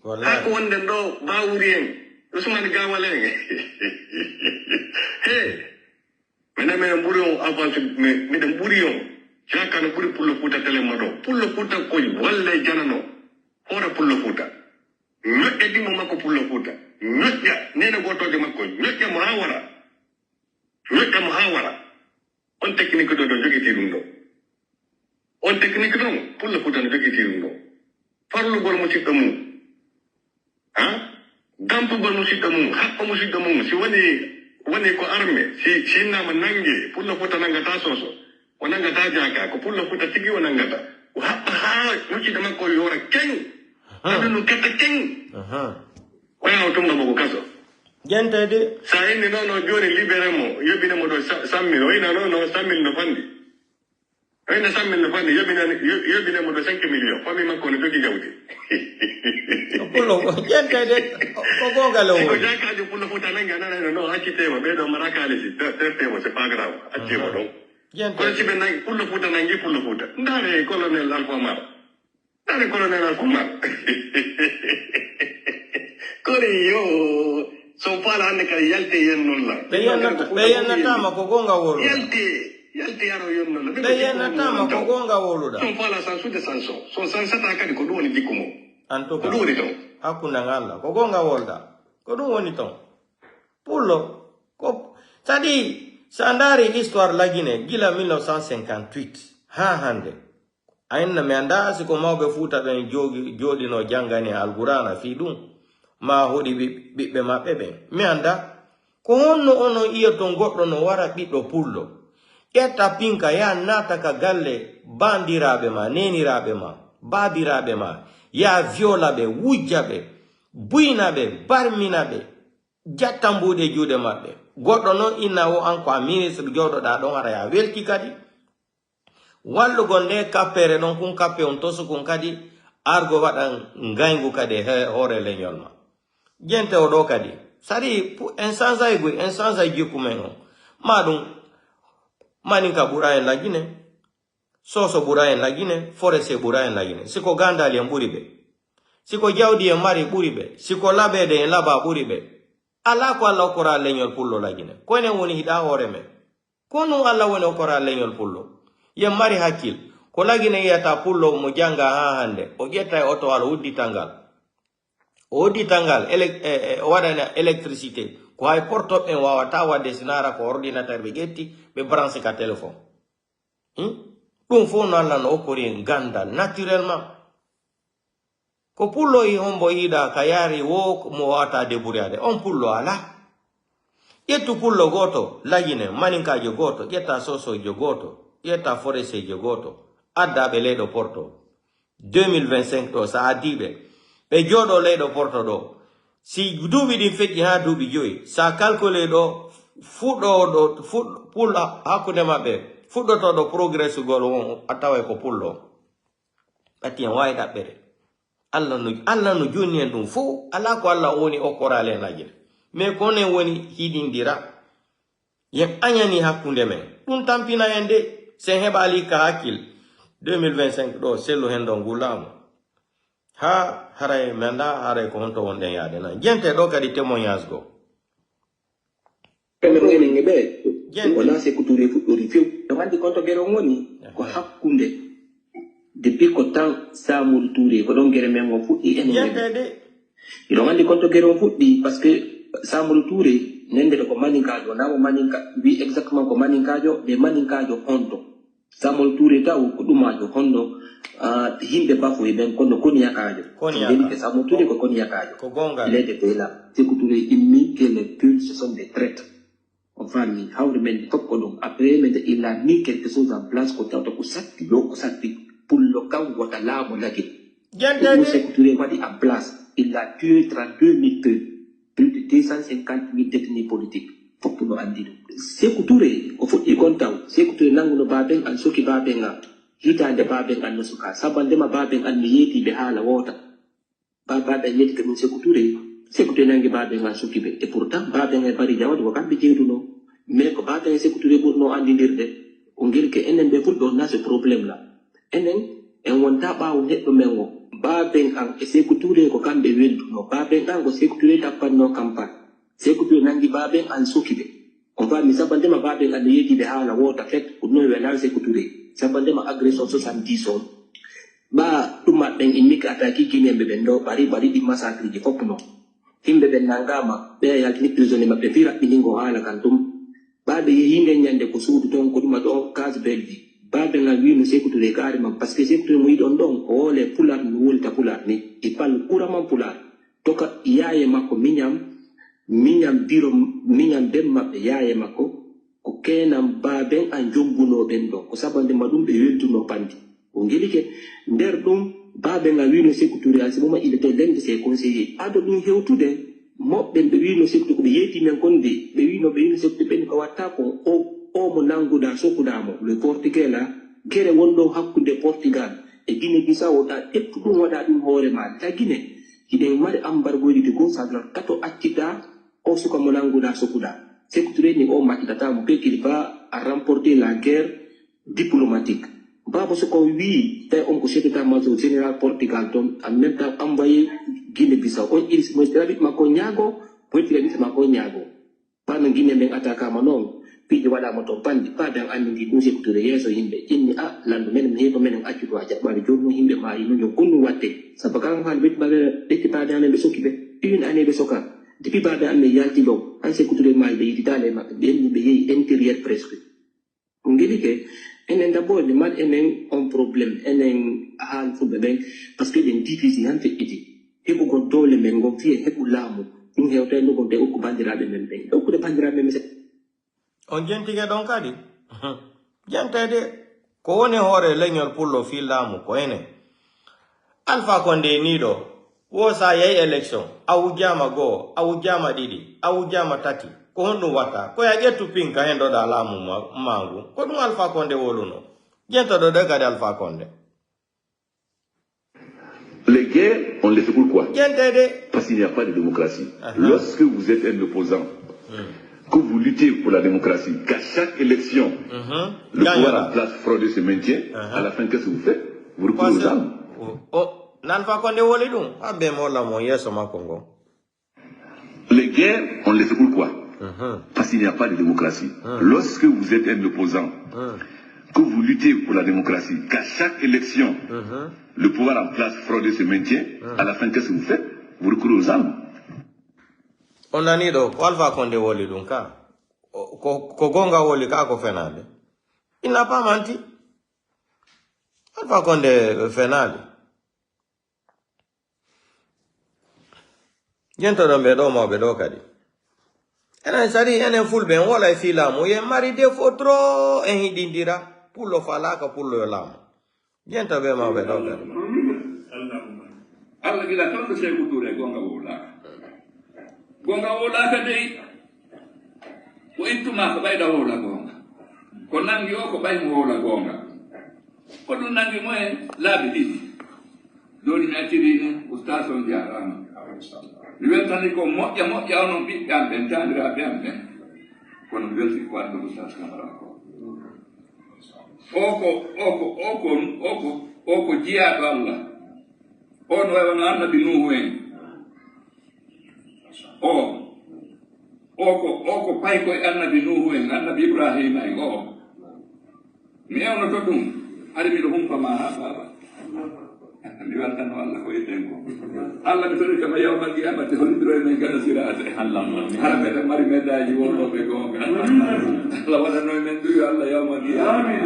wallahi ha ko wonde do bawurien usman gawalen mena mburi on avance me de mburi on jaka no mburi pullo futa tele modo pullo futa ko walla jana no hore pullo futa ñoƴƴa dimo makko pullo futa ñoƴƴa nena gotoje makko ñoƴƴa mo hawara on technique do jogiti ɗum ɗo on technique ɗon pullo futa no jogiti ɗum ɗo farlugol musidɗo mum dampugol musidɗo mum haɓɓo musidɗo mum si woni ko arme si innama nangue pullo futa nangata soso o nangata jaka ko pullo futa tigi o nangata o haɓɓa ha musidɗo makko yora keng adunu kata keng waya o tumba mo kaso gente de sa indi no joni libere mo yobine mo do sammil o ina no sammil no fandi ina sammil no fandi yobine mo do 5 million fami makko no jogi jawdi pullo gente de ko gongalo ko jakaji pullo futa nangi anana no hakkitema be do marakali si tertemo c'est pas grave accemo donc ko si ben nangi pullo futa ndare colonel Alpha Kori yo so fala hande kay yalte yen non la be yanna tama ko gonga wolu yalte yaro yen non la be yanna tama ko gonga wolu da so fala san sude sanso so san sata kadi ko doni jikkumo anto ko doni to hakuna ngalla ko gonga wolda ko dum woni ton pullo ko tadi sandari histoire lagine gila 1958 ha hande ainna me anda siko mawbe futa ben jodi no jangani alqur'ana fi dum ma hodi bibbe mabbe ben me anda ko honno ono iyo ton goddo no wara biddo pullo etta pinka ya nata ka galle bandirabe ma nenirabe ma babirabe ma ya viola be wujjabe buinabe barminabe jattambude jude mabbe goddo no inna wo an ko ministre jodo da don ara ya welki kadi wallu gonde kappere non kun kappe on tosu kun kadi argo wadan ngayngu kadi he hore leñol ma gente odo kadi sari insanza igwe kumengo madum maninka burayen lagine soso burayen lagine forese burayen lagine siko ganda li mburibe siko jawdi e mari buribe siko labede en laba buribe ala ko alla ko ra leñol pullo lagine ko ne woni hida horeme kono alla woni ko ra leñol pullo ye mari hakil ko lagine yata pullo mo janga ha hande o jetta auto wala uddi tangal wadana électricité ko hay porto en wawata wadde sinara ko ordinateur be getti be branché ka téléphone dum fo no alla no okori ganda naturellement ko pullo yi hombo ida kayari wo mo wata de buriade on pullo ala yettu pullo goto lagine maninkajo goto yetta soso jo goto yetta forese jo goto adda be ledo porto 2025 to sa adibe be jodo ledo porto do si dubi din feji ha dubi joyi sa calcule do pulla hakude mabbe fuddo to do progress gol won atawe ko pullo ati en wayda bere alla no joni en dum fu ala ko alla woni o korale najire me ko ne woni hidindira ye anyani hakunde men dum tampina ende se hebali ka hakil 2025 do selo hendo ngulam ha haray menda haray ko honto wonde yaade na gente do kadi témoignage go ngene ngebe wala se kuture fuɗɗori few to wandi konto gero ngoni ko hakkunde depuis ko tan Samour Touré ko ɗon gere men o fuɗɗi en iɗo wandi konto gero fuɗɗi par ce que Samour Touré nende ko maninkajo namo maninka wi exactement ko maninkajo ɓe maninkajo honto Samour Touré taw ko ɗumajo honno himɓe bafo e ɓen kono koni yakajo ke Samour Touré ko koni yakajo leyde ɓe là Sékou Touré immi que les pulls ce sont des traîtres. Enfin, après, il a mis quelque chose en place pour le cas où il a mis en place. Il a tué 32 000 plus de 250 000 détenus politiques. Faut que nous en disions. Sékou Touré, au faut y compter. Sékou Touré n'a pas babeng en soki babenga. Hita de babeng en nosuka. Sabandema babeng en yeti behala wota. Babeng yeti que nous Sékou Touré. Sékou Touré n'a pas babeng en soki be. Et pourtant, babeng est bari jawad wakam bijiru no. Mais ko babeng Sékou Touré pour no andirde. On dirait que enen be fuldo na ce problème là. Enen en wonta ba o heddo mengo. Babeng an Sékou Touré ko kambe weldu no. Babeng an ko Sékou Touré tappanno campagne. Sékou Touré nangi babeng an soki be. On va mi sabandema babeng an yeti be hala wota fet ko no welal Sékou Touré. Sabandema agression 70 on. Ba tuma ben imika ataki kinembe bendo bari di massacre di fopno. Himbe ben nangama be yaltini prisonnier mabbe fira biningo hala kantum. Babe yinde nyande ko suudu ton ko duma don kas beldi. Babe nga wino Sékou Touré carrément parce que Sékou Touré mo yidon don o le pular ni wolta pular ni e pal couramment pular. Toka yaaye makko minyam biro minyam dem mabbe yaaye makko ko kenam baben an jombuno ben do ko sabande madum be weltuno pandi o ngelike nder dum babe nga wino Sékou Touré asi moma il était l'un de ses conseillers ado dum hewtude mobbe be wino Sékou Touré yeti men konde be wino Sékou Touré ben ko watta ko o mo nanguda sokudamo le portugais la gere wondo hakkunde Portugal e Guinée Bissau ta dum wada dum hoore ma ta Guinée hide mari ambargoji de go sadra kato accita o suka mo nanguda sokuda Sékou Touré ni o makitata mo pe qu'il va à remporter la guerre diplomatique babo suko wi tay on ko secrétaire major général Portugal don en même temps envoyé Guinée Bissau on il mo traduit mako nyago politique mako nyago pan Guinée men ataka manon piji wala mo to pandi pa dan andi dum Sékou Touré yeso yimbe inni landu men heto men accu do aja bari jomu himbe ma yino no kunu watte sabakan hal bit babe dekita dan be sokibe une année be soka depuis babe an yalti do an Sékou Touré mal be yitale mak den be yi intérieur presque ngeli ke enen d'abord le mal enen un problème enen hal fu be parce que den difficile han fe iti hebo go dole men go fi hebu lamu dum hewta no go de ko bandirabe men be do ko de bandirabe men on jentige don kadi jentede ko woni hoore leñol pullo fi laamu ko ene Alpha Condé niɗo wo sa yehi élection awu jama goo awu jama ɗiɗi awu jama tati ko honɗum watta ko ya ƴettu pinka hendoɗa laamu mangu ko ɗum Alpha Condé woluno jentoɗo de kadi Alpha Condé Les guerres, on les fait pourquoi? Parce qu'il n'y a pas de démocratie. Lorsque vous êtes un opposant, que vous luttez pour la démocratie, qu'à chaque élection, le pouvoir en place fraudé se maintient, à la fin, qu'est-ce que vous faites? Vous recourez aux armes. Les guerres, on les fait pourquoi? Parce qu'il n'y a pas de démocratie. Lorsque vous êtes un opposant, que vous luttez pour la démocratie, qu'à chaque élection, le pouvoir en place fraudé se maintient, à la fin, qu'est-ce que vous faites? Vous recourez aux armes. On a dit donc, Alpha Condé Woli donc, Kogonga Woli Kako Fenade. Il n'a pas menti. Alpha Condé Fenade. Yento don bedo mo bedo kadi. Ena sari ene full ben wala fila mo ye mari de fotro en hidindira pour le falaka pour le lam. Yento be mo bedo kadi. Allah gila tanto sei kulture gonga wola kadi ko intuma ko bayda wola gonga ko nangi o ko bay mo wola gonga ko dun nangi mo en labi didi doni natiri ustaz on jarama Liwentani ko moƴƴa onon ɓiɓɓe am ɓen taniraɓe am ɓen kono mi welti ko waɗɗo Oustas Camara ko ko jiyaɗo Allah on wayno annabi Nuhu en ko pay koye annabi Nuhu en annabi Ibrahima en mi ewnoto ɗum hari miɗo humpama ha baba mi weltano Allah ko yitten ko Allah mi tori kama yawmal qiyamati hollidiro men gana sirate Allah hara meɗen mari meddaji wonnoɓe gonga Allah waɗano men duyo Allah yawmal qiyamah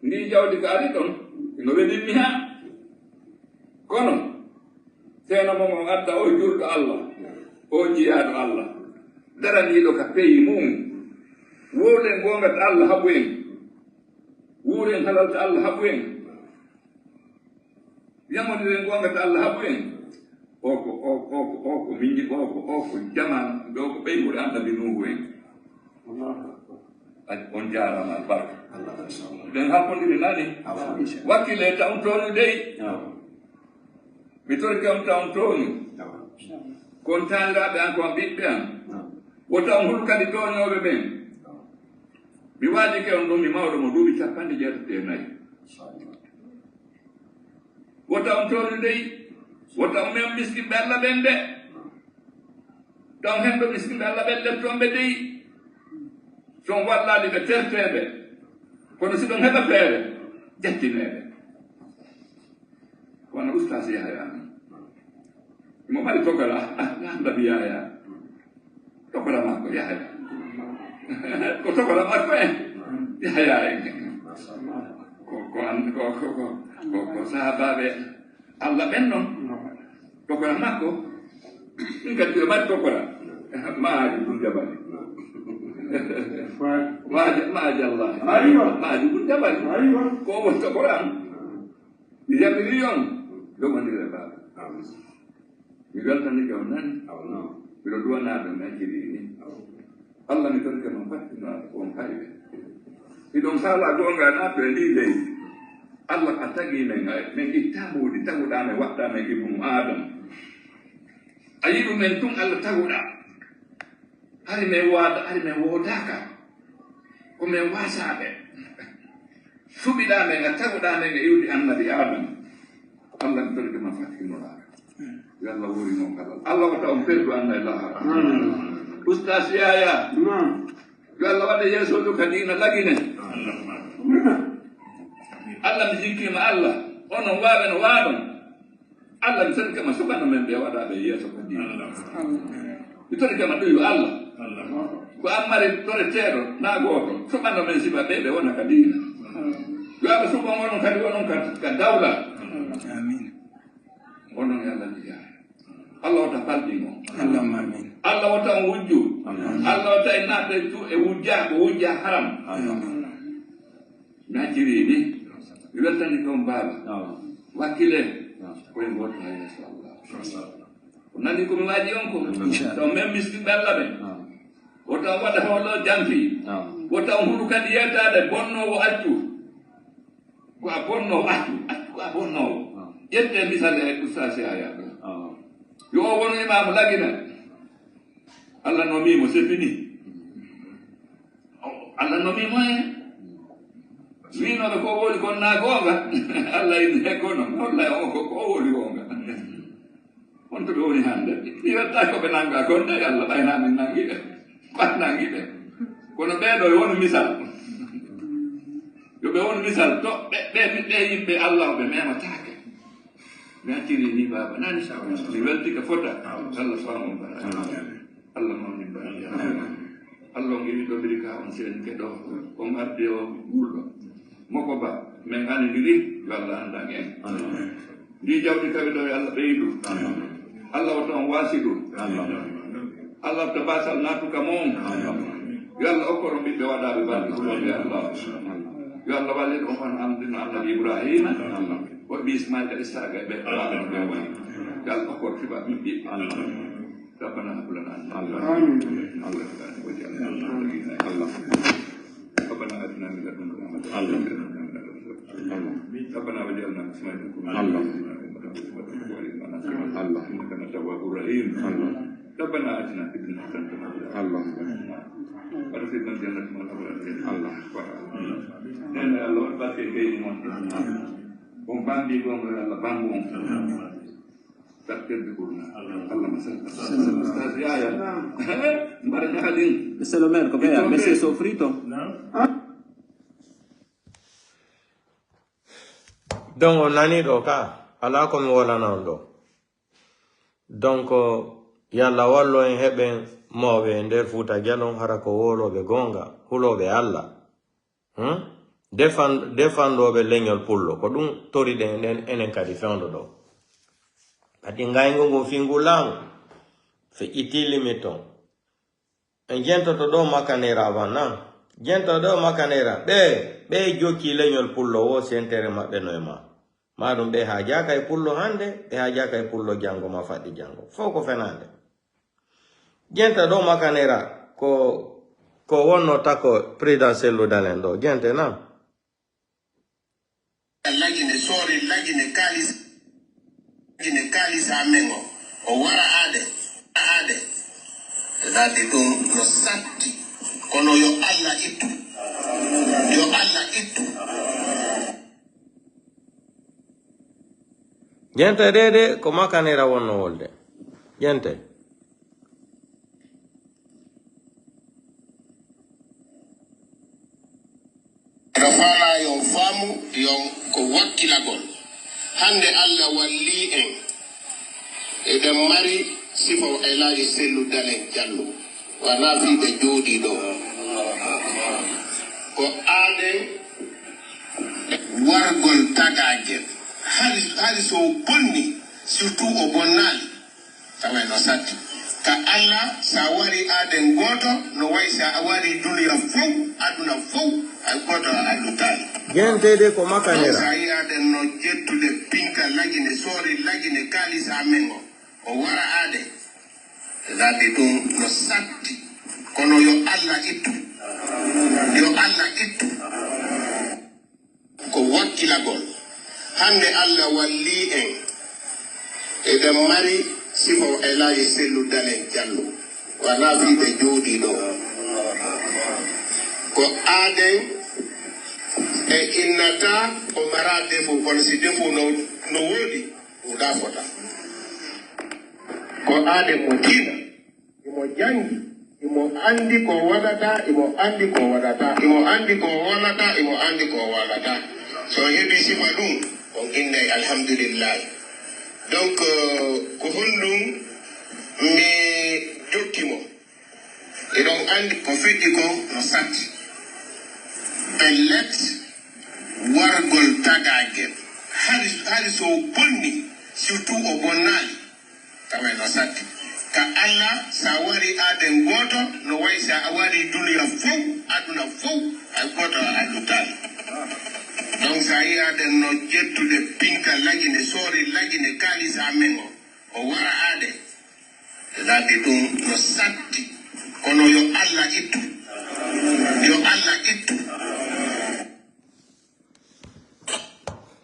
ndi jawdi ko ari ɗon no weɗinmi ha kono seno momon adda o julɗo Allah o jiyaɗo Allah daraniɗo ka peyi mum wuuren gongat Allah haɓu en wuuren halalta Allah haɓu en yamodiren gongat Allah haɓu en ko minji ko jaman ɗo ko ɓeygude annabi Nuhu en on jarama albarka ɗen hakkondiri nani wakkile taw tonu dey mi tori kam taw tonu kon taniraɓe an kon ɓiɓɓe an o taw hulu kadi toñoɓe ɓen mi waji ke on ɗum mi mawɗo mo duuɓi 34 o taw tonu dey o taw men miskimɓe Allah ɓen de taw hen ɗo miskimɓe Allah ɓen leftonɓe dey son wallali ɓe terteɓe kono si ɗon heɓa feere jettineɓe kono Oustas Yahya mo mari togora annabi Yahya togora makko Yahya ko togora makko en Yahya en ko sahabaɓe Allah ɓen noon togora makko ɗum kadi ɓe mari togora maaji ɗum jabali maaji Allah maaji ɗum jabali ko won togora mi yamiri on ɗomandire baba mi weltani ke on nani miɗo duwanaɓe majjiri ni Allah mi torke non fattino on kayɓe miɗon haala gonga nato e ndi leydi Allah ka tagi men ittamuɗi taguɗa men waɗɗa men ibnu Adama a yiɗu men tun Allah taguɗa hari men wodaka ko men wasaɓe suɓiɗa men a taguɗa men e iwdi annabi Adama Allah mi torke ma fattinoɗa yo Allah wuri noon kala Allah wata on perdu anna e lahara Oustas Yahya yo Allah waɗa yeesoɗo ka dina lagine Allah mi jikkima Allah onon waaɓe no waaɗon Allah mi tori kama suɓano men ɓe waɗaɓe yeeso ka dina mi tori kama ɗoyu Allah ko ammari toreteɗo na gooto suɓano men siba ɓe wona ka dina yo aɓe suɓon onon kadi onon ka dawla onon e Allah jiya Allah wata balɗimo Allah wata on wujju Allah wata e naɓe e wujja ko wujja haram najiri ni mi weltani ɗon baaba wakkile koyen goto ha yeeso Allah ko nani komi waji on ko taw même miskimɓe Allah ɓe o taw waɗa holo jampi o taw huɗu kadi yettade bonnowo accu ko a bonnowo accu ko a bonnowo yette misale ustasi aya yo wono imam lagina Allah no mimo c'est fini Allah no mimo wino ko woli kon na gonga Allah inde kono Allah o ko woli gonga on to woni hande ni watta ko benanga kon de Allah bayna min nangi de pat nangi de kono be do woni misal yo be woni misal to be yimbe Allah be mema take Nanti ni baba nani sawa ni welti ka fota Allah subhanahu wa ta'ala Allah mo ni ba Allah ngi do birika on sen ke do ko marde o bullo moko ba men ani diri Allah andange di jawdi ka do Allah beidu Allah wato wasidu Allah tabasal natu kamon yalla okoro bi be wada be bandi ya Allah ya Allah walid on amdina Allah Ibrahim وبإسماعيل الإسحاق بيت الله قال أخوك في بعض مبيت ربنا هب لنا ربنا آتنا من لدنك رحمة ربنا وجعلنا مسلمين إنك أنت التواب الرحيم ربنا آتنا في الدنيا حسنة وأدخلنا الجنة مع الأبرار لأن الله بارك فيك Bambang gong Allah bambung takdir dikurna Allah masalah ya barangnya halin Monsieur le maire, combien monsieur sofrito? Donc on nani do ka ala ko mi wala non do donc yalla wallo en heben mobe nder futa jalon harako wolo be gonga hulobe Allah defando be leñol pullo ko dum tori den enen kadi fewndo do ati ngaygo go fingulam fe itili meton en jento to do makanera wana jento do makanera be joki leñol pullo wo sentere mabbe noyma madum be haja kay pullo hande be haja kay pullo jango ma fadi jango foko fenande jenta do makanera ko wonno tako présidentiel dalen do gente na lagine sori lagine kalis amengo o wara ade dadi dum no satti kono yo Allah ittu gente dede ko makanera wonno wolde gente rafala yon famu yon ko wakkilagol hande Allah walli en eden mari sifo elaji sellu dalen jallu wana fi be jodi do ko aden wargol tagaje hali so bonni surtout o bonnali tawe no satti ka Allah sa wari aden goto no way sa wari dunya fow aduna fow ay goto alutali gente de ko makanera sa aden no jettude pinka lagine sori lagine kalis amengo o wara ade dadi dum no satti kono yo Allah ittu ko wakkilagol hande Allah walli en eden mari sifo elaji sellu dalen jallu wana fi be jodi do ko aden e innata o mara defo kono si defo no wodi o da fota ko aden mo tina mo jangi imo andi ko wadata imo andi ko wadata so hebi sifa dum on inne alhamdulillah donc ko hondum mi jottimo e don andi ko feddi ko no satti bellet wargol tagage hali so bonni surtout o bonnali tawe no satti ka Allah sa wari aden goto no way sa wari dunya fow aduna fow ay goto alutali donc sa aden no jettude pinka lagine sori lagine kalis amengo o wara ade dadi dum no satti kono yo Allah ittu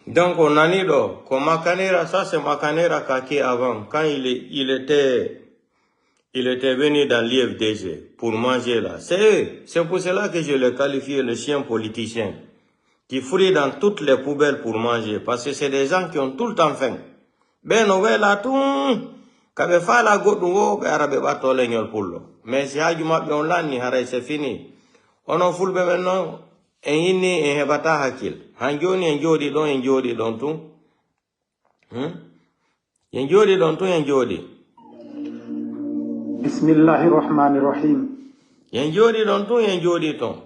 Donc, on a dit, comme Makanera, ça c'est Makanera Kaki avant, quand il était venu dans l'IFDG pour manger là. C'est pour cela que je le qualifie le chien politicien, qui fouille dans toutes les poubelles pour manger, parce que c'est des gens qui ont tout le temps faim. Ben, on va là tout, quand on fait la goutte, on va arabe bateau l'aignol pour l'eau. Mais si on l'a ni c'est fini. On a foule maintenant. Enini ehebata hakil. Hanjoni enjodi don enjodi don tu. Enjodi don tu enjodi. Bismillahirrahmanirrahim. Enjodi don tu enjodi ton.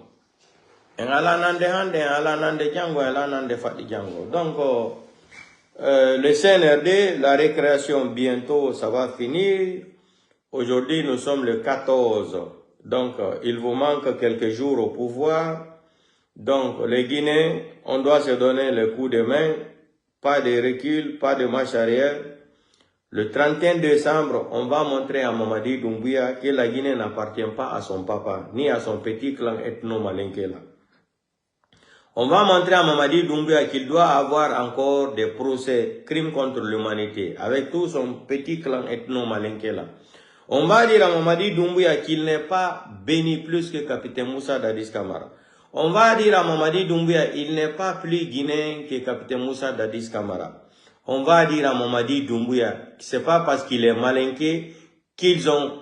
En ala nande hande, ala nande jango, ala nande fati jango. Donc, le CNRD, la récréation bientôt, ça va finir. Aujourd'hui, nous sommes le 14. Donc, il vous manque quelques jours au pouvoir. Donc, les Guinéens, on doit se donner le coup de main, pas de recul, pas de marche arrière. Le 31 décembre, on va montrer à Mamadi Doumbouya que la Guinée n'appartient pas à son papa, ni à son petit clan ethno-malinké là. On va montrer à Mamadi Doumbouya qu'il doit avoir encore des procès, crimes contre l'humanité, avec tout son petit clan ethno-malinké là. On va dire à Mamadi Doumbouya qu'il n'est pas béni plus que capitaine Moussa Dadis Camara. On va dire à Mamadi Doumbouya, il n'est pas plus guinéen que capitaine Moussa Dadis Camara. On va dire à Mamadi Doumbouya que c'est pas parce qu'il est malinké qu'ils ont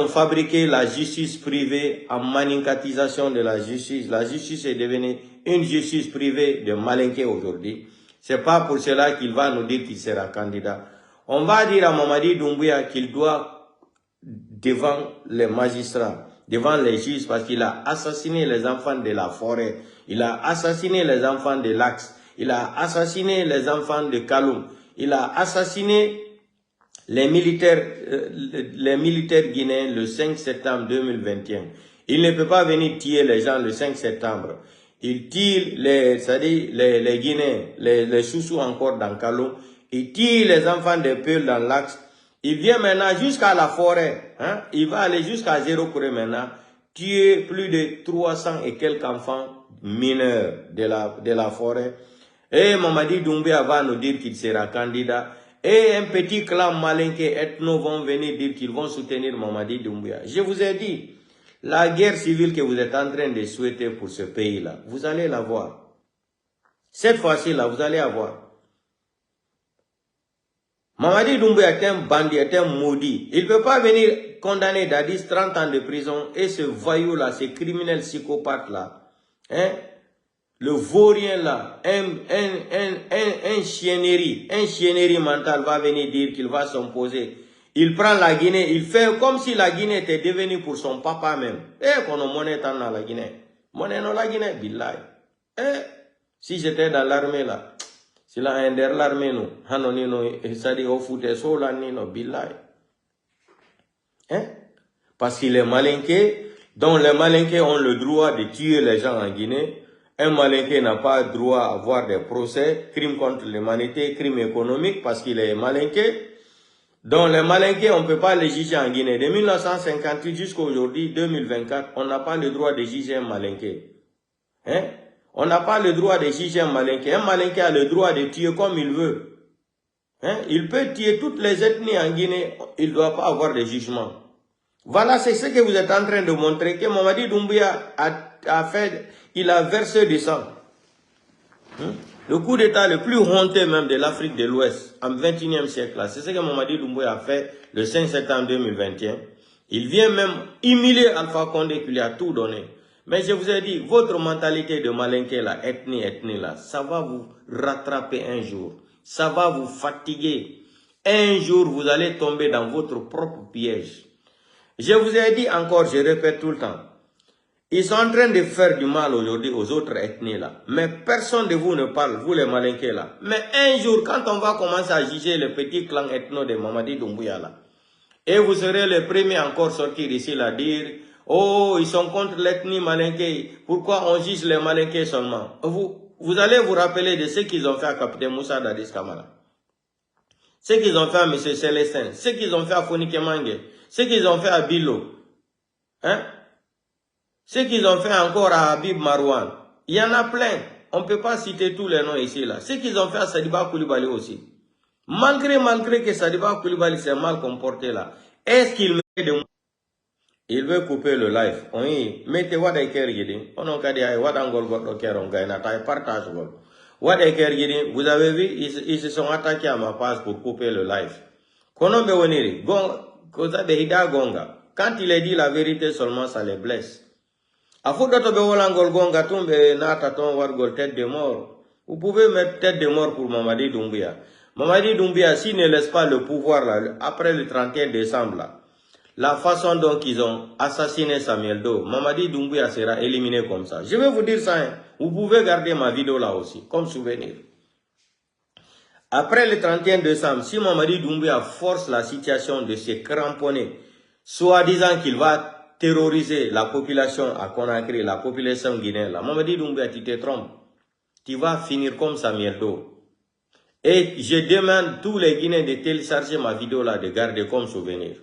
fabriqué la justice privée en maninkatisation de la justice. La justice est devenue une justice privée de malinké aujourd'hui. C'est pas pour cela qu'il va nous dire qu'il sera candidat. On va dire à Mamadi Doumbouya qu'il doit devant les magistrats, devant les juges, parce qu'il a assassiné les enfants de la forêt, il a assassiné les enfants de l'Axe, il a assassiné les enfants de Kaloum, il a assassiné les militaires guinéens le 5 septembre 2021. Il ne peut pas venir tuer les gens le 5 septembre. Il tire les Guinéens, les Soussous encore dans Kaloum, il tire les enfants de Peul dans l'Axe. Il vient maintenant jusqu'à la forêt, hein? Il va aller jusqu'à Zéro Kouré maintenant, tuer plus de 300 et quelques enfants mineurs de la forêt. Et Mamadi Doumbouya va nous dire qu'il sera candidat. Et un petit clan malinké ethno vont venir dire qu'ils vont soutenir Mamadi Doumbouya. Je vous ai dit, la guerre civile que vous êtes en train de souhaiter pour ce pays-là, vous allez la voir. Cette fois-ci, là, vous allez avoir. Mamadi Doumbouya est un bandit, est un maudit. Il ne peut pas venir condamner Dadis 30 ans de prison et ce voyou-là, ce criminel psychopathe là, hein, le vaurien là, un chiennerie mental va venir dire qu'il va s'imposer. Il prend la Guinée, il fait comme si la Guinée était devenue pour son papa même. Eh, qu'on a monnaie dans la Guinée. Monnaie dans la Guinée, billahi. Eh, si j'étais dans l'armée là. Si la ender l'armée nous, hanonino, c'est-à-dire au foot et so la nino, billahi. Hein? Parce qu'il est malinké, donc les malinqués ont le droit de tuer les gens en Guinée. Un malinké n'a pas le droit à avoir des procès, crimes contre l'humanité, crimes économiques, parce qu'il est malinké. Donc les malinqués, on ne peut pas les juger en Guinée. De 1958 jusqu'à aujourd'hui, 2024, on n'a pas le droit de juger un malinké. Hein? On n'a pas le droit de juger un malinké. Un malinké a le droit de tuer comme il veut. Hein? Il peut tuer toutes les ethnies en Guinée. Il ne doit pas avoir de jugement. Voilà, c'est ce que vous êtes en train de montrer. Que Mamadi Doumbouya a fait, il a versé du sang. Hein? Le coup d'État le plus honteux même de l'Afrique de l'Ouest, en 21e siècle, c'est ce que Mamadi Doumbouya a fait le 5 septembre 2021. Il vient même humilier Alpha Condé qui lui a tout donné. Mais je vous ai dit, votre mentalité de malinké là, ethnie là, ça va vous rattraper un jour. Ça va vous fatiguer. Un jour, vous allez tomber dans votre propre piège. Je vous ai dit encore, je répète tout le temps. Ils sont en train de faire du mal aujourd'hui aux autres ethnies là. Mais personne de vous ne parle, vous les malinqués là. Mais un jour, quand on va commencer à juger le petit clan ethno de Mamadi Doumbouya là, et vous serez les premiers encore sortir ici là dire, oh, ils sont contre l'ethnie malinké, pourquoi on juge les malinqués seulement? Vous allez vous rappeler de ce qu'ils ont fait à capitaine Moussa Dadis Camara. Ce qu'ils ont fait à M. Célestin, ce qu'ils ont fait à Fonike Mange, ce qu'ils ont fait à Bilo. Hein? Ce qu'ils ont fait encore à Habib Marouane. Il y en a plein. on ne peut pas citer tous les noms ici là. Ce qu'ils ont fait à Sadiba Koulibaly aussi. Malgré que Sadiba Koulibaly s'est mal comporté là, est-ce qu'il met de... Il veut couper le live. Oui, mettez Wada Kergidi. On a dit Wada Ngolgo Keronga, partage. Wada Kergidi, vous avez vu, ils se sont attaqués à ma page pour couper le live. Konombe Oniri, Koza de Hida Gonga. Quand il a dit la vérité seulement, ça les blesse. Afudoto Bewolangol Gonga tombe Nataton Wargol tête de mort. Vous pouvez mettre tête de mort pour Mamadi Doumbia. Mamadi Doumbia, s'il ne laisse pas le pouvoir là, après le 31 décembre là, la façon dont ils ont assassiné Samuel Doe, Mamadi Doumbia sera éliminé comme ça. Je vais vous dire ça, hein. Vous pouvez garder ma vidéo là aussi, comme souvenir. Après le 31 décembre, si Mamadi Doumbia force la situation de se cramponner, soi-disant qu'il va terroriser la population à Conakry, la population guinéenne, là, Mamadi Doumbia, tu te trompes. Tu vas finir comme Samuel Doe. Et je demande tous les Guinéens de télécharger ma vidéo là, de garder comme souvenir.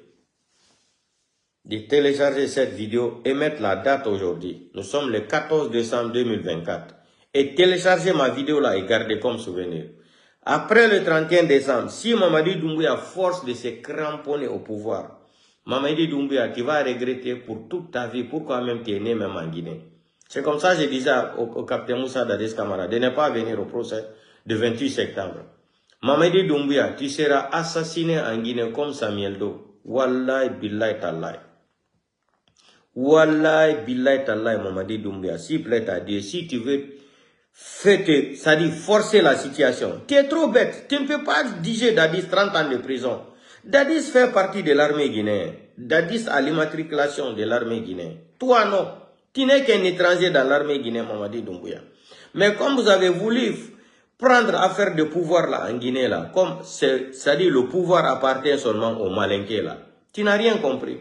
De télécharger cette vidéo et mettre la date aujourd'hui. Nous sommes le 14 décembre 2024. Et télécharger ma vidéo là et garder comme souvenir. Après le 31 décembre, si Mamadi Doumbia force de se cramponner au pouvoir, Mamadi Doumbia, tu vas regretter pour toute ta vie pourquoi même tu es né même en Guinée. C'est comme ça que je disais au capitaine Moussa Dadis Camara de ne pas venir au procès de 28 septembre. Mamadi Doumbia, tu seras assassiné en Guinée comme Samuel Doe. Wallahi billahi tallahi. Wallahi billahi tallahi Mamadi Doumbia. S'il plaît à Dieu, si tu veux c'est-à-dire forcer la situation. Tu es trop bête. Tu ne peux pas diger Dadis 30 ans de prison. Dadis fait partie de l'armée guinéenne. Dadis a l'immatriculation de l'armée guinéenne. Toi non. Tu n'es qu'un étranger dans l'armée guinéenne, Mamadi Doumbia. Mais comme vous avez voulu prendre affaire de pouvoir là en Guinée là, comme c'est-à-dire le pouvoir appartient seulement aux Malinqués là, tu n'as rien compris.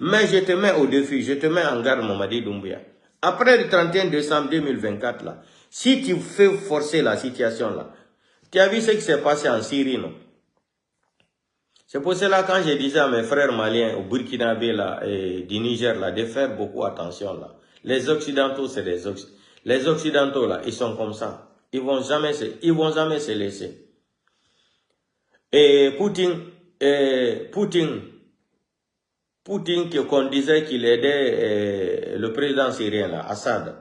Mais je te mets au défi, je te mets en garde Mamadi Doumbia. Après le 31 décembre 2024 là, si tu fais forcer la situation là, tu as vu ce qui s'est passé en Syrie non? C'est pour cela quand je disais à mes frères maliens au Burkinabé là et du Niger là, de faire beaucoup attention là. Les Occidentaux c'est les Occidentaux là, ils sont comme ça. Ils vont jamais se laisser. Et Poutine qu'on disait qu'il aidait le président syrien là, Assad.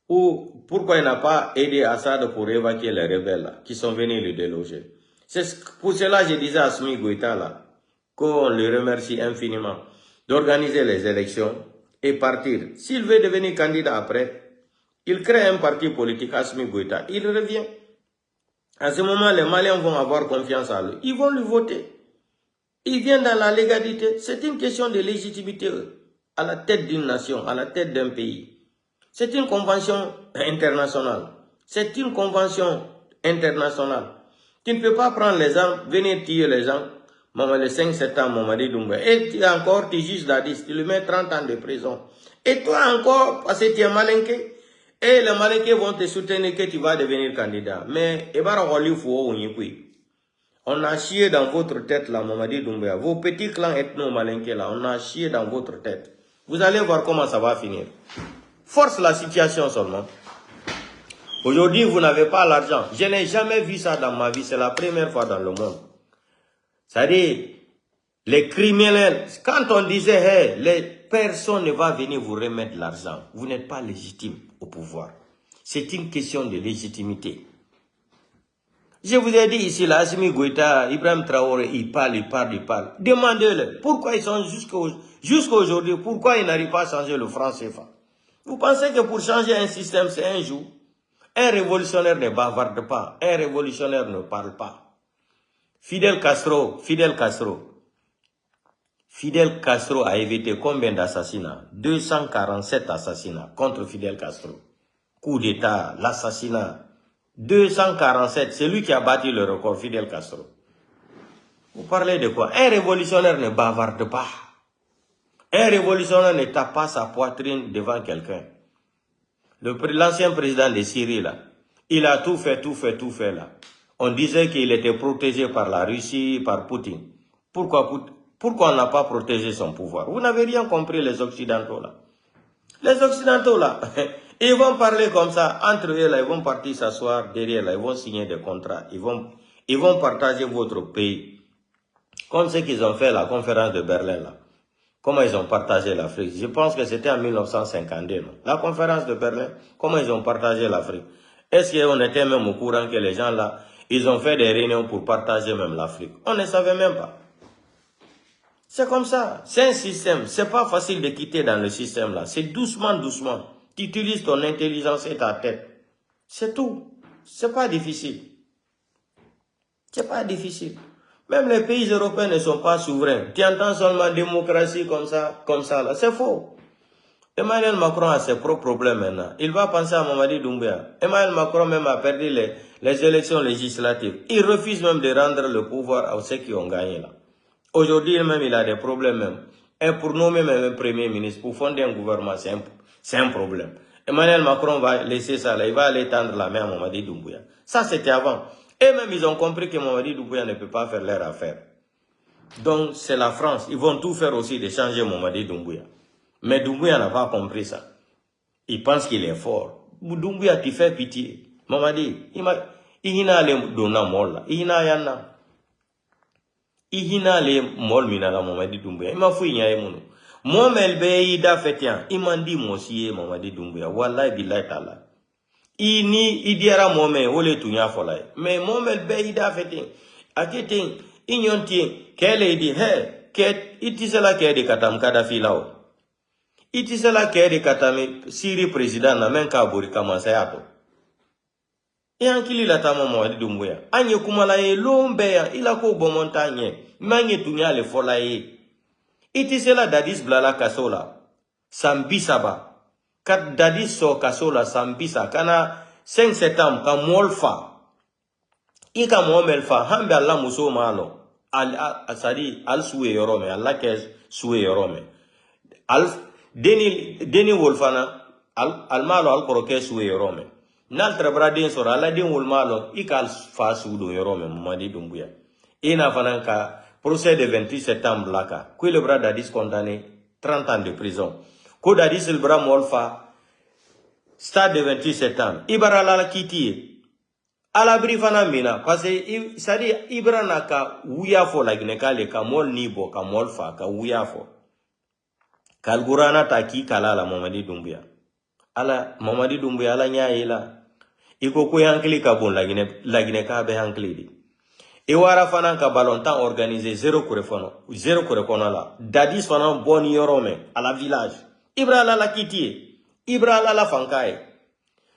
Ou pourquoi il n'a pas aidé Assad pour évacuer les rebelles là, qui sont venus le déloger. C'est pour cela que je disais à Assimi Goïta là, qu'on le remercie infiniment d'organiser les élections et partir. S'il veut devenir candidat après, il crée un parti politique, Assimi Goïta. Il revient. À ce moment, les Maliens vont avoir confiance en lui. Ils vont lui voter. Il vient dans la légalité. C'est une question de légitimité à la tête d'une nation, à la tête d'un pays. C'est une convention internationale. C'est une convention internationale. Tu ne peux pas prendre les armes, venir tuer les gens. Maman, le 5 septembre, Mamadi Doumbia. Et tu juges Dadis, tu lui mets 30 ans de prison. Et toi encore, parce que tu es malinqué. Et les Malinqués vont te soutenir que tu vas devenir candidat. Mais, on a chié dans votre tête là, Mamadi Doumbia. Vos petits clans ethno-malinqués là, on a chié dans votre tête. Vous allez voir comment ça va finir. Force la situation seulement. Aujourd'hui, vous n'avez pas l'argent. Je n'ai jamais vu ça dans ma vie. C'est la première fois dans le monde. C'est-à-dire, les criminels, quand on disait, hey, personne ne va venir vous remettre l'argent. Vous n'êtes pas légitime au pouvoir. C'est une question de légitimité. Je vous ai dit ici, là, Assimi Goïta, Ibrahim Traoré, il parle. Demandez-le. Pourquoi ils sont jusqu'à aujourd'hui, pourquoi ils n'arrivent pas à changer le franc CFA? Vous pensez que pour changer un système, c'est un jour? Un révolutionnaire ne bavarde pas. Un révolutionnaire ne parle pas. Fidel Castro a évité combien d'assassinats? 247 assassinats contre Fidel Castro. Coup d'État, l'assassinat. 247, c'est lui qui a battu le record, Fidel Castro. Vous parlez de quoi? Un révolutionnaire ne bavarde pas. Un révolutionnaire ne tape pas sa poitrine devant quelqu'un. L'ancien président de Syrie, là, il a tout fait là. On disait qu'il était protégé par la Russie, par Poutine. Pourquoi on n'a pas protégé son pouvoir? Vous n'avez rien compris, les Occidentaux, là. Les Occidentaux, là, Ils vont parler comme ça, entre eux là, ils vont partir s'asseoir derrière là, ils vont signer des contrats, ils vont partager votre pays. Comme ce qu'ils ont fait à la conférence de Berlin là. Comment ils ont partagé l'Afrique. Je pense que c'était en 1952, non? La conférence de Berlin, comment ils ont partagé l'Afrique. Est-ce qu'on était même au courant que les gens là, ils ont fait des réunions pour partager même l'Afrique? On ne savait même pas. C'est comme ça. C'est un système. C'est pas facile de quitter dans le système là. C'est doucement, doucement. Tu utilises ton intelligence et ta tête. C'est tout. C'est pas difficile. C'est pas difficile. Même les pays européens ne sont pas souverains. Tu entends seulement démocratie comme ça là. C'est faux. Emmanuel Macron a ses propres problèmes maintenant. Il va penser à Mamadi Doumbouya. Emmanuel Macron même a perdu les élections législatives. Il refuse même de rendre le pouvoir à ceux qui ont gagné là. Aujourd'hui même il a des problèmes même. Et pour nommer même un premier ministre, pour fonder un gouvernement, c'est un problème. Emmanuel Macron va laisser ça là. Il va aller tendre la main à Mamadi Doumbouya. Ça c'était avant. Et même ils ont compris que Mamadi Doumbouya ne peut pas faire leur affaire. Donc c'est la France. Ils vont tout faire aussi de changer Mamadi Doumbouya. Mais Doumbouya n'a pas compris ça. Il pense qu'il est fort. Doumbouya, tu fais pitié. Mamadi, il n'a les donna molla. Il n'a yana. Il n'a les mol minala Mamadi Doumbouya. Il m'a fouillé y'a mon. Moi, melbe ida fetian. Il m'a dit moi aussi Mamadi Doumbouya. Wallahi billahi ta'ala. Il dira moi mais ole tunya folay. Mais moi melbe ida fetian. Akete inyonti kele di he ket itisela kede katam Kadhafi lao. Itisela kede katami siri président na men ka bori commencer ato. E ankili la tama Mamadi Doumbouya. Anye kumala ye lombe ya ila ko bo montagne. Manye tunya le folaye. Itisela dadis blala kasola. Sambisaba. Kat dadis so kasola sambisa kana 5 septembre ka molfa. Ika momelfa hambe Allah muso malo. Asadi al suwe yorome Allah kes suwe yorome. Al Deni wolfana al malo al koroke suwe yorome. Nal trebra den sora ala den wol malo ikal fa sudo yorome Mamadi Doumbouya. Ina fananka procès de 28 septembre laka. Kui le bras dadis condamné 30 ans de prison. Ko dadis le bras molfa stade de 28 septembre. Ibara la kiti. Ala brifana mina parce que sadi ibra naka wuyafo la ginekale ka mol nibo ka molfa ka wuyafo. Kalgurana taki kalala Mamadi Doumbouya. Ala Mamadi Doumbouya ala nyaila. Iko ko yankli ka bon la gine ka be yankli di. E wara fana ka balontan organisé zéro korefono la. Dadis fana bon yorome à la village. Ibra la kiti. Ibra la fankaye.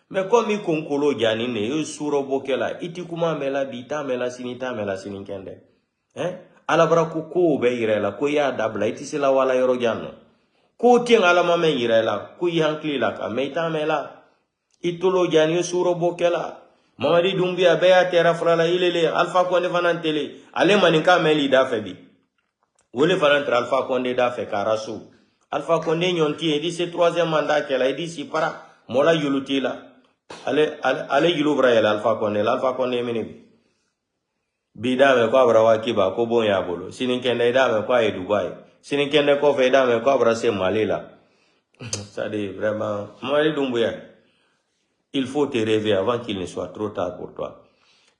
Mais comme il konkolo janine yo suro bokela iti kuma mela bita mela sininkende. Ala bra ko be irela ko ya dabla iti sila wala yoro janno. Ko tien ala mame irela ko yankli la ka meita mela itolo jani suro bokela Mamadi Doumbouya beya tera frala ilele Alpha Condé fanantele ale maninka meli da febi wole fanantra Alpha Condé da fe karasu Alpha Condé nyonti edi se 3e mandat kela edi si para mola yulutila ale yulubra yela Alpha Condé mini bida me ko abra wakiba ko bon ya bolo sininkende da me ko e Dubai sininkende ko fe da me ko abra se Malila ça dit vraiment Mamadi Doumbouya. Il faut te rêver avant qu'il ne soit trop tard pour toi.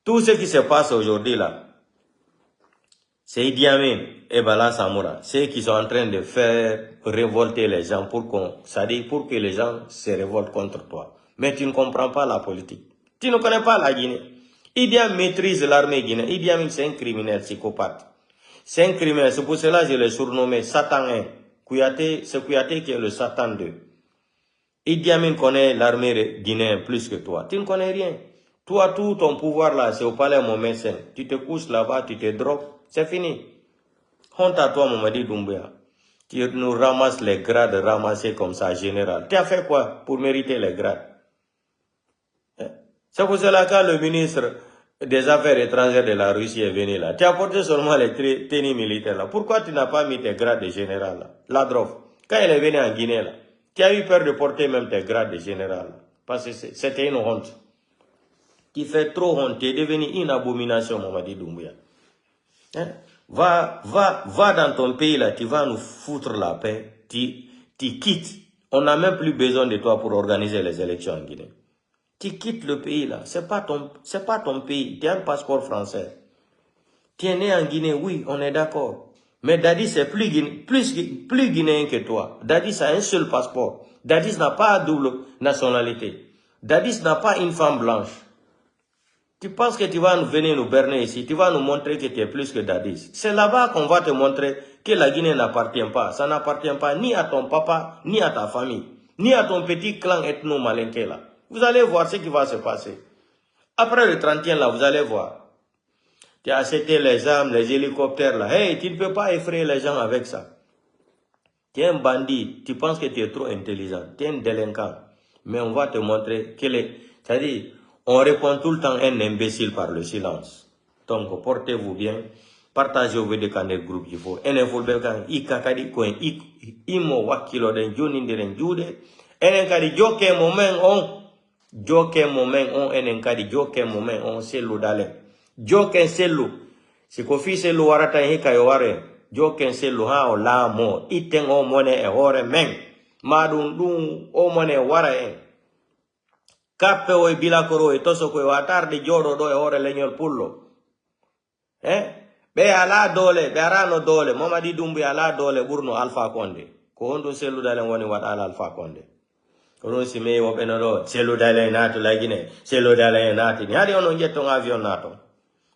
Tout ce qui se passe aujourd'hui là, c'est Idi Amin et Bala Samoura. Ceux qui sont en train de faire révolter les gens pour que les gens se révoltent contre toi. Mais tu ne comprends pas la politique. Tu ne connais pas la Guinée. Idi Amin maîtrise l'armée guinéenne. Idi Amin c'est un criminel psychopathe. C'est un criminel. C'est pour cela que je l'ai surnommé Satan 1. C'est Kouyaté qui est le Satan 2. Idi Amin connaît l'armée guinéenne plus que toi. Tu ne connais rien. Toi, tout ton pouvoir là, c'est au palais mon médecin. Tu te couches là-bas, tu te drogues, c'est fini. Honte à toi, Mamadi Doumbouya. Tu nous ramasses les grades ramassés comme ça, général. Tu as fait quoi pour mériter les grades? C'est pour cela que le ministre des Affaires étrangères de la Russie est venu là. Tu as porté seulement les tenues militaires là. Pourquoi tu n'as pas mis tes grades de général là? Ladrov. Quand il est venu en Guinée là, tu as eu peur de porter même tes grades de général. Parce que c'était une honte. Tu fais trop honte. Tu es devenu une abomination, Mamadi Doumbouya. Va dans ton pays là. Tu vas nous foutre la paix. Tu quittes. On n'a même plus besoin de toi pour organiser les élections en Guinée. Tu quittes le pays là, c'est pas ton pays, tu as un passeport français. Tu es né en Guinée, oui, on est d'accord. Mais Dadis c'est plus guinéen que toi. Dadis a un seul passeport. Dadis n'a pas double nationalité. Dadis n'a pas une femme blanche. Tu penses que tu vas venir nous berner ici, tu vas nous montrer que tu es plus que Dadis. C'est là-bas qu'on va te montrer que la Guinée n'appartient pas. Ça n'appartient pas ni à ton papa, ni à ta famille, ni à ton petit clan ethno-malinké là. Vous allez voir ce qui va se passer. Après le 31 là, vous allez voir. Tu as acheté les armes, les hélicoptères là. Hey, tu ne peux pas effrayer les gens avec ça. Tu es un bandit, tu penses que tu es trop intelligent, tu es un délinquant. Mais on va te montrer que c'est-à-dire, on répond tout le temps un imbécile par le silence. Donc, portez-vous bien, partagez au vidéo canal groupe il faut. Enen fulbe kan ikakadi ko imo wakilo den joni den jude. Enen kadi joke moment on enen kadi joke moment on selu dale. Joke selu. Si ko fi selu warata hika yo ware. Joke selu ha o la mo iten o mone e hore men. Madun dun o mone wara en. Kappe o e bilakoro e toso ko watarde jodo do e hore leñol pullo. Be ala dole, be arano dole, Mamadi Doumbouya ala dole burno Alpha Condé. Ko hondo selu dale woni wat ala Alpha Condé. Kono si me wo benoro selu dale nato la Guinée, selu dale nati. Ni hadi ono jetto avion nato.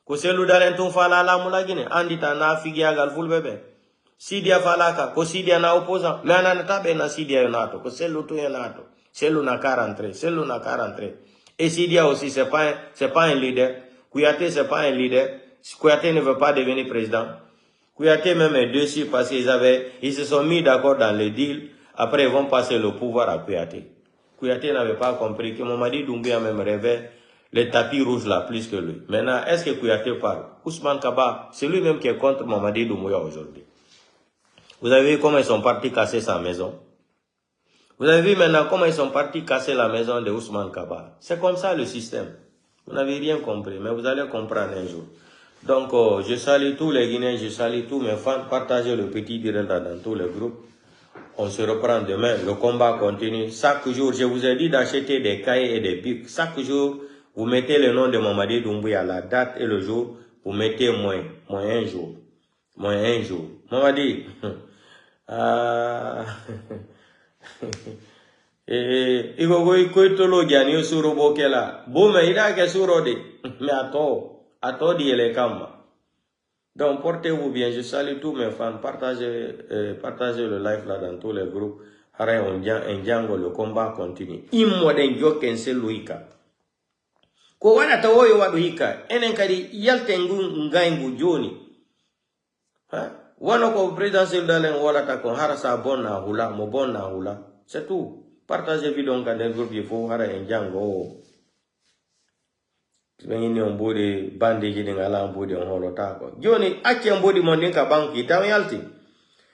Ko selu dale tun fala la mu la Guinée, andita na figiagal fulbebe. Sidia falaka, ko Sidia na opposant, mais anana tabe na Sidia yo nato, ko selu to yo nato. Selu na 43, selu na 43. Et Sidia aussi c'est pas un leader. Kouyaté c'est pas un leader. Kouyaté ne veut pas devenir président. Kouyaté même est dessus parce qu'ils se sont mis d'accord dans le deal. Après, ils vont passer le pouvoir à Kouyaté. Kouyaté n'avait pas compris que Mamadi Doumbouya même rêvait le tapis rouge là plus que lui. Maintenant, est-ce que Kouyaté parle? Ousmane Kaba, c'est lui-même qui est contre Mamadi Doumbouya aujourd'hui. Vous avez vu comment ils sont partis casser sa maison? Vous avez vu maintenant comment ils sont partis casser la maison de Ousmane Kaba? C'est comme ça le système. Vous n'avez rien compris, mais vous allez comprendre un jour. Donc, je salue tous les Guinéens, je salue tous mes fans. Partagez le petit direct dans tous les groupes. On se reprend demain. Le combat continue. Chaque jour, je vous ai dit d'acheter des cahiers et des bics. Chaque jour, vous mettez le nom de Mamadi Doumbouya, la date et le jour. Vous mettez moins un jour. Moins un jour. Mamadi. Donc portez-vous bien, je salue tous mes fans, partagez le live là dans tous les groupes. Le combat continue. Immoden joken se luika. Ko wana tawoyo wadu hika, enen kadi yaltengu ngaingu joni. Wana ko présidentiel dalen wala ta ko harasa bonna hula, mo bonna hula. C'est tout. Partagez vidéo dans les groupes, il faut hara enjango. Ni on bodi bandiji ni ngala bodi on holota ko. Joni acci bodi mon ninka banki taw yalti.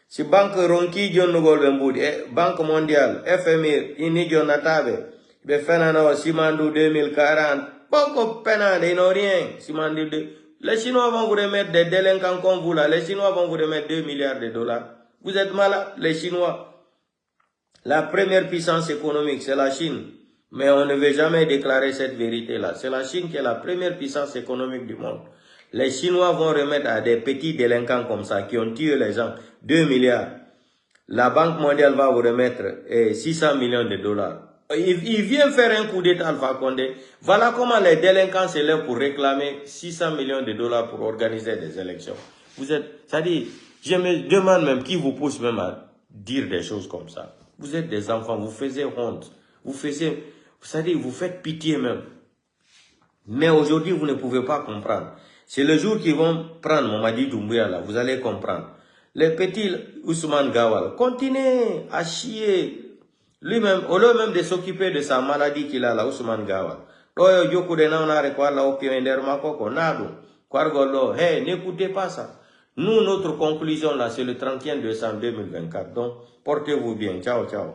Si banque ronki jonno gol be bodi banque mondiale FMI ini jonatabe be fenana simandu 2040 boko penade no rien simandu les Chinois vont vous remettre des délinquants comme vous là, les Chinois vont vous remettre 2 milliards de dollars. Vous êtes malades les Chinois. La première puissance économique, c'est la Chine. Mais on ne veut jamais déclarer cette vérité-là. C'est la Chine qui est la première puissance économique du monde. Les Chinois vont remettre à des petits délinquants comme ça, qui ont tué les gens, 2 milliards. La Banque mondiale va vous remettre 600 millions de dollars. Il vient faire un coup d'État Alpha Condé. Voilà comment les délinquants se lèvent pour réclamer 600 millions de dollars pour organiser des élections. Vous êtes, c'est-à-dire, je me demande même qui vous pousse même à dire des choses comme ça. Vous êtes des enfants, vous faisiez honte. C'est-à-dire, vous faites pitié même. Mais aujourd'hui, vous ne pouvez pas comprendre. C'est le jour qu'ils vont prendre Mamadi Doumbouya là, vous allez comprendre. Les petits Ousmane Gawal, continuez à chier. Lui-même, au lieu même de s'occuper de sa maladie qu'il a là, Ousmane Gawal. N'écoutez pas ça. Nous, notre conclusion là, c'est le 31 décembre 2024. Donc, portez-vous bien. Ciao, ciao.